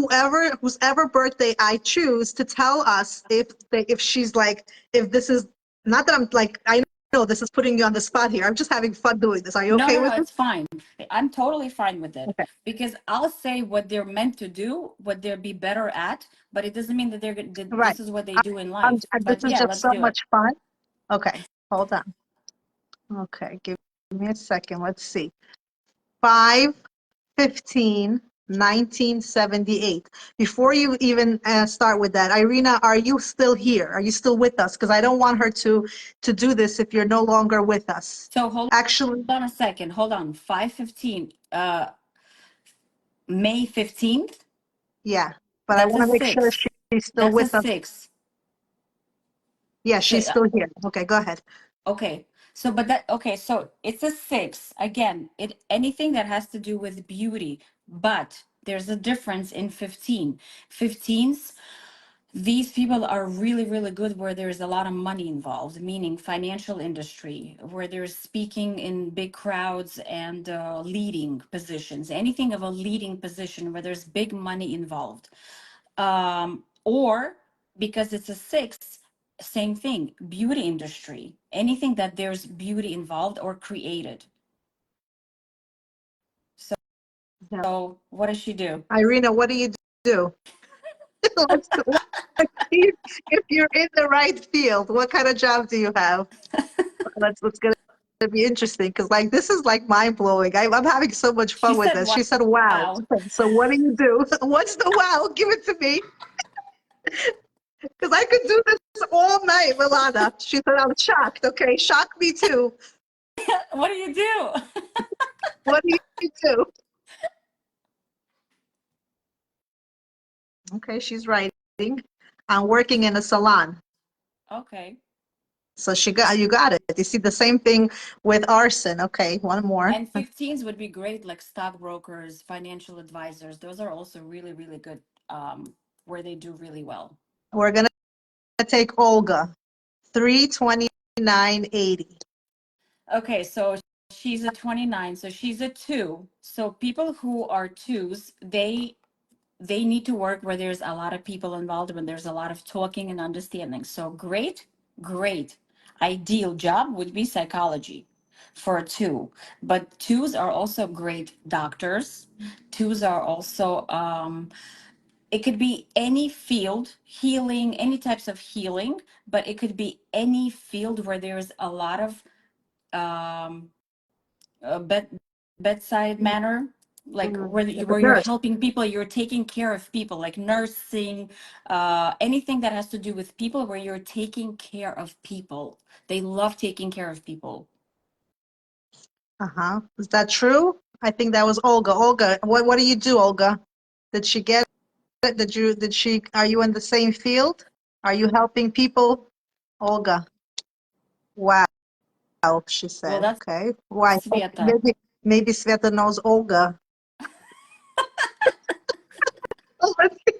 whose ever birthday I choose to tell us if she's like if this is not that I'm like I know this is putting you on the spot here. I'm just having fun doing this. Are you No, okay no, no, with this? it's fine. I'm totally fine with it Okay. because I'll say what they're meant to do, what they'll be better at, but it doesn't mean that that Right. this is what they I, do in life. this But is yeah, just let's so do it. much fun. Okay. Hold on. Okay. Give me a second. Let's see. 5/15/1978. Before you even start with that, Irina, are you still here? Are you still with us? Because I don't want her to do this if you're no longer with us. So hold Actually, on a second. Hold on. 5:15. May 15th. yeah. But I That's want a to make sure 6. she's still That's a with us. 6. Yeah, So she's still here. Okay, go ahead. okay. So but that okay, so it's a 6. Again, it anything that has to do with beauty, but there's a difference in 15. 15s, these people are really, really good where there's a lot of money involved, meaning financial industry, where they're speaking in big crowds and leading positions, anything of a leading position where there's big money involved. Or because it's a 6, same thing, beauty industry, anything that there's beauty involved or created. Yeah. So what does she do? Irina, what do you do? Let's see if you're in the right field. What kind of job do you have? Let's get to be interesting because like this is like mind blowing. I'm having so much She fun with said, this. She said, "Wow." wow. Okay, so what do you do? What's the wow? Give it to me because I could do this all night, Milana. She said, "I'm shocked." Okay, shock me too. What do you do? What do you do? Okay, she's writing. I'm working in a salon. Okay. So you got it. You see the same thing with arson. Okay, one more. And 15s would be great, like stockbrokers, financial advisors. Those are also really, really good, where they do really well. We're gonna take Olga. 3/29/80. Okay, so she's a 29, so she's a 2. So people who are 2s, they need to work where there's a lot of people involved, when there's a lot of talking and understanding. So great, great. Ideal job would be psychology for a 2. But 2s are also great doctors. 2s are also it could be any field, healing, any types of healing, but it could be any field where there's a lot of um, bedside manner. like where Like a where you're nurse. helping people, you're taking care of people, like nursing, anything that has to do with people, where you're taking care of people. They love taking care of people. Uh-huh. Is that true? I think that was Olga. Olga, what do you do, Olga? Did she get it? Are you in the same field? Are you helping people? Olga. Wow, she Well, said. that's Okay. Why? Sveta. Maybe Sveta knows Olga.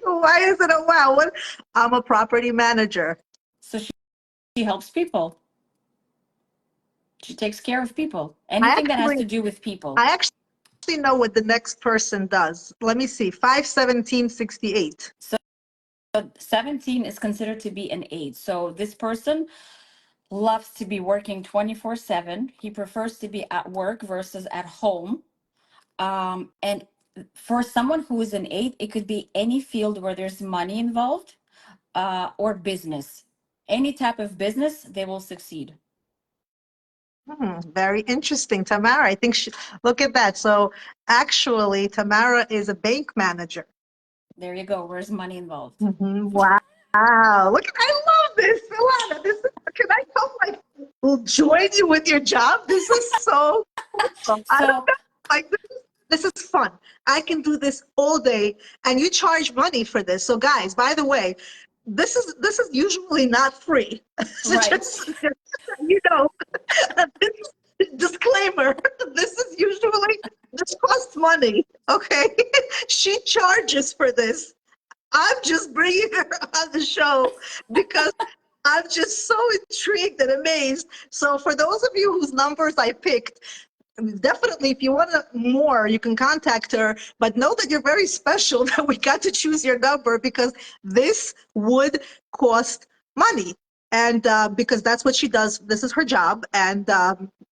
Why is it a wow? What? I'm a property manager. So she helps people. She takes care of people. I Anything that has actually to do with people. I actually know what the next person does. Let me see. 51768. So 17 is considered to be an 8. So this person loves to be working 24/7. He prefers to be at work versus at home. And for someone who is an 8, it could be any field where there's money involved, or business. Any type of business, they will succeed. Very interesting, Tamara. I think look at that. So actually, Tamara is a bank manager. There you go. Where's money involved? Wow. Look, I love this, Milana. Can I come join you with your job? This is so awesome. I don't So know. Like this is fun. I can do this all day, and you charge money for this. So guys, by the way, this is usually not free. So right. just so you know, disclaimer, this is usually, this costs money, okay? She charges for this. I'm just bringing her on the show because I'm just so intrigued and amazed. So for those of you whose numbers I picked, definitely if you want more, you can contact her, but know that you're very special that we got to choose your number because this would cost money. And because that's what she does, this is her job, and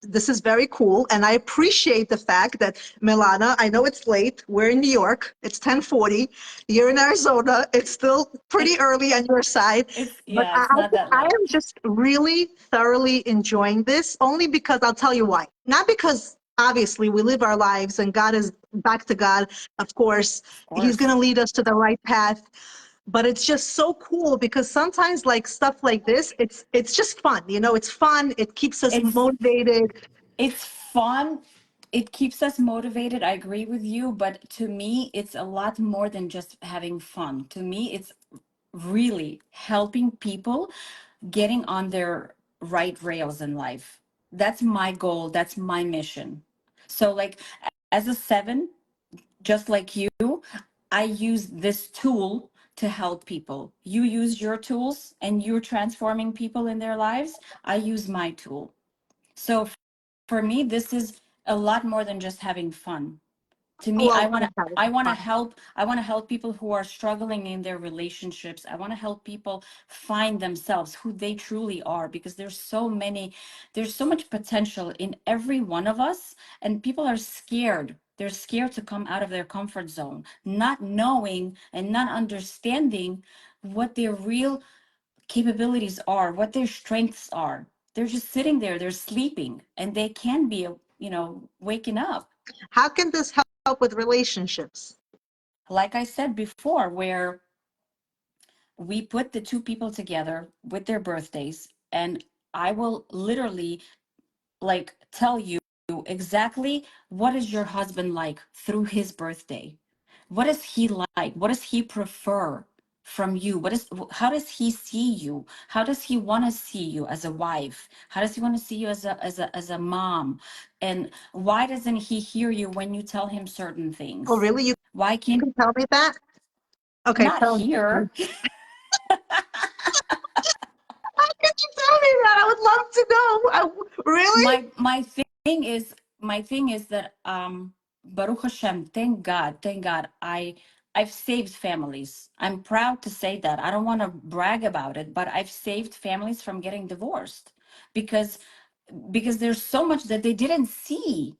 this is very cool. And I appreciate the fact that Milana, I know it's late, we're in New York, it's 10:40, you're in Arizona, it's still pretty It, early on your side, but yeah, it's not that I late. am just really thoroughly enjoying this, only because I'll tell you why. Not because obviously we live our lives and God is back to God, of course, Of He's going course. to lead us to the right path. But it's just so cool because sometimes like stuff like this, it's just fun. It's fun. It keeps us It's motivated. it's fun. It keeps us motivated. I agree with you, but to me, it's a lot more than just having fun. To me, it's really helping people getting on their right rails in life. That's my goal. That's my mission. So, like, as a 7, just like you, I use this tool to help people. You use your tools and you're transforming people in their lives. I use my tool. So for me, this is a lot more than just having fun. To Oh, me, well, okay, I want to fine. help I want to help people who are struggling in their relationships. I want to help people find themselves, who they truly are, because there's so much potential in every one of us, and people are scared. They're scared to come out of their comfort zone, not knowing and not understanding what their real capabilities are, what their strengths are. They're just sitting there, they're sleeping, and they can be, waking up. How can this help with relationships? Like I said before, where we put the two people together with their birthdays, and I will literally like tell you exactly what is your husband like through his birthday. What is he like? What does he prefer from you? How does he see you? How does he want to see you as a wife? How does he want to see you as a mom? And why doesn't he hear you when you tell him certain Oh, things? really? You Why can't can tell me that? Okay, not tell me. here? How could you tell me that? I would love to know. Really? My thing is that Baruch Hashem, thank God, I've saved families. I'm proud to say that. I don't want to brag about it, but I've saved families from getting divorced because there's so much that they didn't see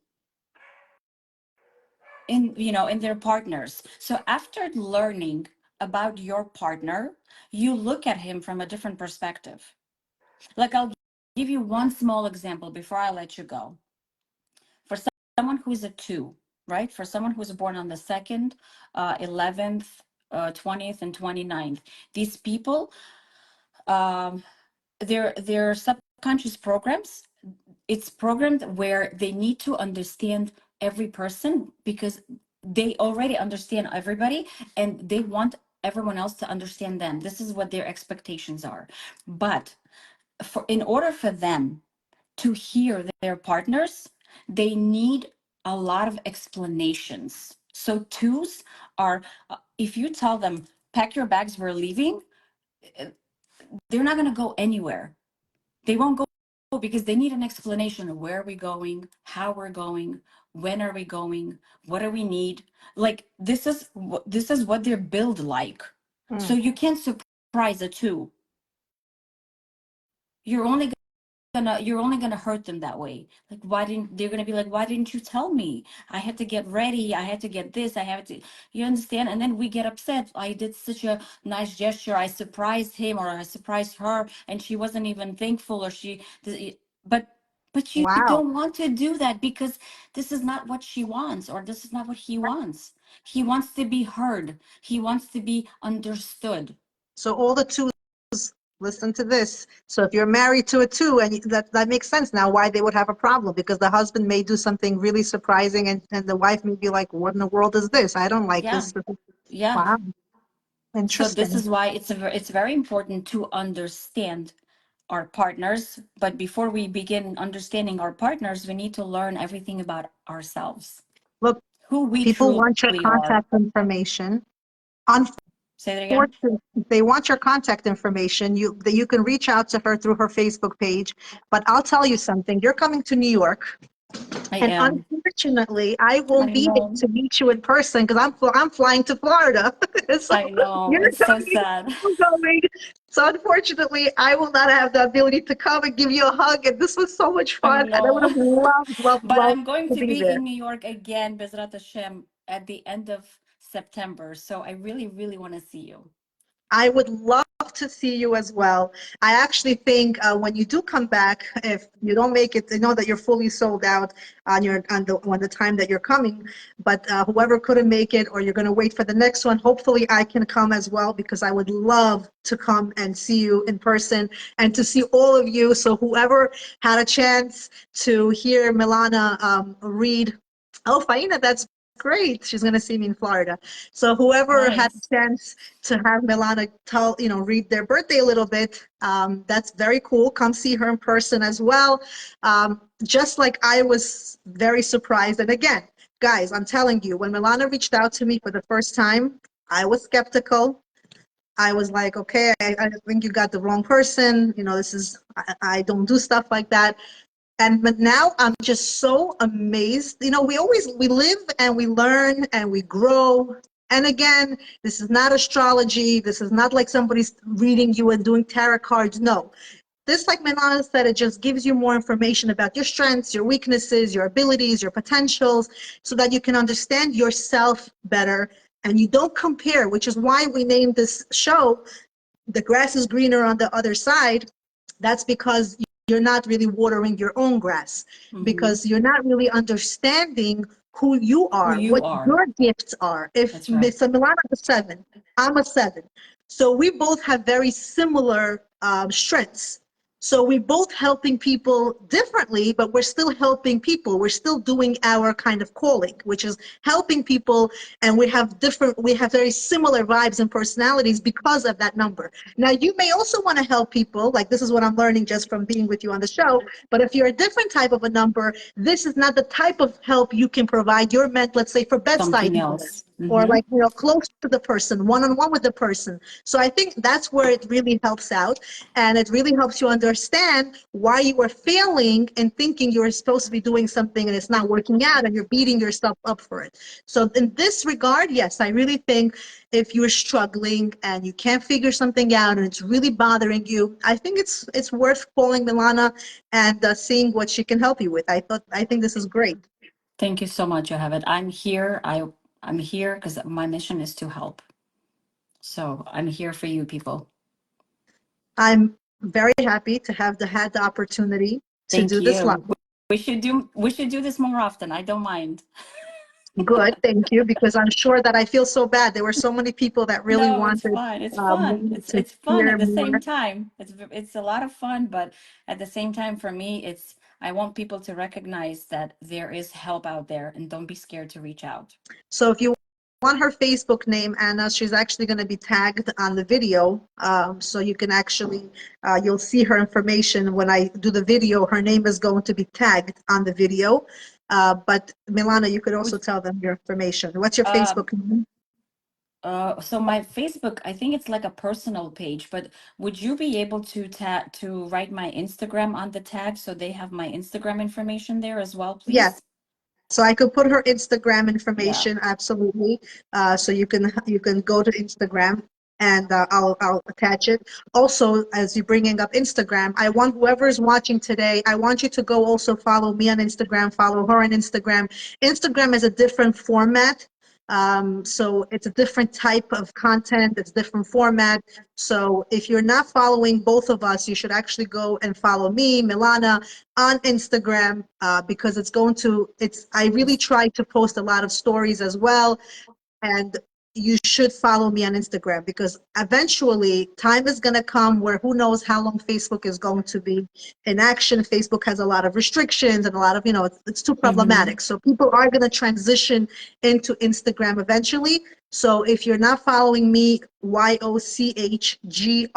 in their partners. So after learning about your partner, you look at him from a different perspective. Like, I'll give you one small example before I let you go. For someone who's a 2, right? For someone who's born on the 2nd, 11th, 20th, and 29th, these people, um, their subconscious programs, it's programmed where they need to understand every person because they already understand everybody and they want everyone else to understand them. This is what their expectations are. But in order for them to hear their partners, they need a lot of explanations. So twos are, if you tell them, pack your bags, we're leaving, they're not going to go anywhere. They won't go because they need an explanation of where are we going, how we're going, when are we going, what do we need. Like this is what they're built like. So Mm. you can't surprise a two. You're only gonna hurt them that way. Like why didn't they're gonna be like, why didn't you tell me? I had to get ready, I had to get this, I had to, you understand? And then we get upset. I did such a nice gesture, I surprised him or I surprised her and she wasn't even thankful, or but you Wow. don't want to do that because this is not what she wants, or this is not what he wants. He wants to be heard, he wants to be understood. So all the twos, listen to this. So if you're married to a two, and that makes sense now why they would have a problem, because the husband may do something really surprising, and the wife may be like, what in the world is this? I don't like Yeah, this. yeah. Wow. So this Interesting. is why it's very important to understand our partners. But before we begin understanding our partners, we need to learn everything about ourselves, Look, who we people want your truly are. contact information. Say that again. Unfortunately, if they want your contact information, you can reach out to her through her Facebook page. But I'll tell you something, you're coming to New York. I And am. unfortunately, I won't I be there know. to meet you in person because I'm flying to Florida. So I know. you're It's so coming, sad. I'm going. So unfortunately, I will not have the ability to come and give you a hug. And this was so much I fun, and I would know. have loved, loved, But loved I'm going to to be be there. in New York again, Bezrat Hashem, at the end of September. So I really, really want to see you. I would love to see you as well. I actually think when you do come back, if you don't make it, I know that you're fully sold out on the time that you're coming. But whoever couldn't make it, or you're going to wait for the next one, hopefully I can come as well, because I would love to come and see you in person and to see all of you. So whoever had a chance to hear Milana read, oh, Faina, that's great. She's going to see me in Florida. So whoever had Nice. a chance to have Milana read their birthday a little bit, that's very cool. Come see her in person as well. Just like I was very surprised. And again, guys, I'm telling you, when Milana reached out to me for the first time, I was skeptical. I was like, okay, I think you got the wrong person. I don't do stuff like that. But now I'm just so amazed. We live and we learn and we grow. And again, this is not astrology. This is not like somebody's reading you and doing tarot cards. No. This, like Milana said, it just gives you more information about your strengths, your weaknesses, your abilities, your potentials, so that you can understand yourself better and you don't compare, which is why we named this show The Grass is Greener on the Other Side. That's because you're not really watering your own grass, Hmm. because you're not really understanding who you Who are, you what are. your gifts are. If That's right. Miss Milana's a seven, I'm a seven. So we both have very similar strengths. So we're both helping people differently, but we're still helping people. We're still doing our kind of calling, which is helping people. And we have very similar vibes and personalities because of that number. Now, you may also want to help people. Like, this is what I'm learning just from being with you on the show. But if you're a different type of a number, this is not the type of help you can provide. You're meant, let's say, for bedside Something manner, else. or Hmm. like, close to the person, one-on-one with the person. So I think that's where it really helps out. And it really helps you understand why you are failing and thinking you're supposed to be doing something and it's not working out, and you're beating yourself up for it. So in this regard, yes, I really think if you're struggling and you can't figure something out and it's really bothering you, I think it's worth calling Milana and seeing what she can help you with. I think this is great. Thank you so much, Yohavet. I'm here because my mission is to help. So I'm here for you people. I'm very happy to have had the opportunity to Thank do this live. you. We should do this more often. I don't mind. Good, thank you, because I'm sure that I feel so bad. There were so many people that really No, it's wanted fun. It's fun. me It's to it's fun hear at the more. same time. It's a lot of fun, but at the same time, for me, it's I want people to recognize that there is help out there, and don't be scared to reach out. So if you want her Facebook name, Anna, she's actually going to be tagged on the video. So you can actually, you'll see her information when I do the video. Her name is going to be tagged on the video. But Milana, you could also Would tell them your information. What's your um Facebook name? so my Facebook, I think it's like a personal page, but would you be able to write my Instagram on the tag so they have my Instagram information there as well, Yes. please? So I could put her Instagram Yeah. information, absolutely. So you can go to Instagram and I'll attach it. Also, as you're bringing up Instagram, I want whoever is watching today, I want you to go also follow me on Instagram, follow her on Instagram. Instagram is a different format. So it's a different type of content, it's different format. So if you're not following both of us, you should actually go and follow me, Milana, on Instagram, because I really It's try to post a lot of stories as well. And you should follow me on Instagram because eventually time is going to come where who knows how long Facebook is going to be in action. Facebook has a lot of restrictions and a lot of, it's too mm-hmm. problematic. So people are going to transition into Instagram eventually. So if you're not following me, YOCHGRAM,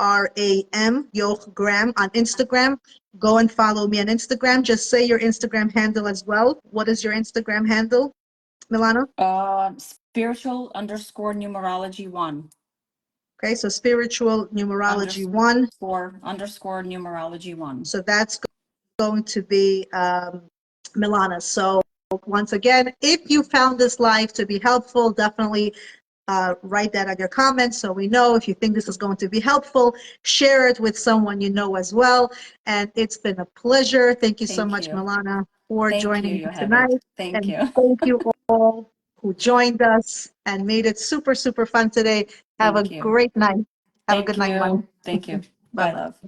Yochgram on Instagram, go and follow me on Instagram. Just say your Instagram handle as well. What is your Instagram handle, Milana? Spiritual underscore numerology one. Okay, so spiritual numerology one. Underscore numerology one. So that's going to be Milana. So once again, if you found this live to be helpful, definitely write that on your comments so we know. If you think this is going to be helpful, share it with someone you know as well. And it's been a pleasure. Thank you so Thank much, you. Milana, for Thank you. joining You me have it. tonight. Thank And you. thank you all who joined us and made it super, super fun today. Have a Thank you. great night. Have a Thank good night. Bye. you. Thank you. Bye, Bye-bye. love.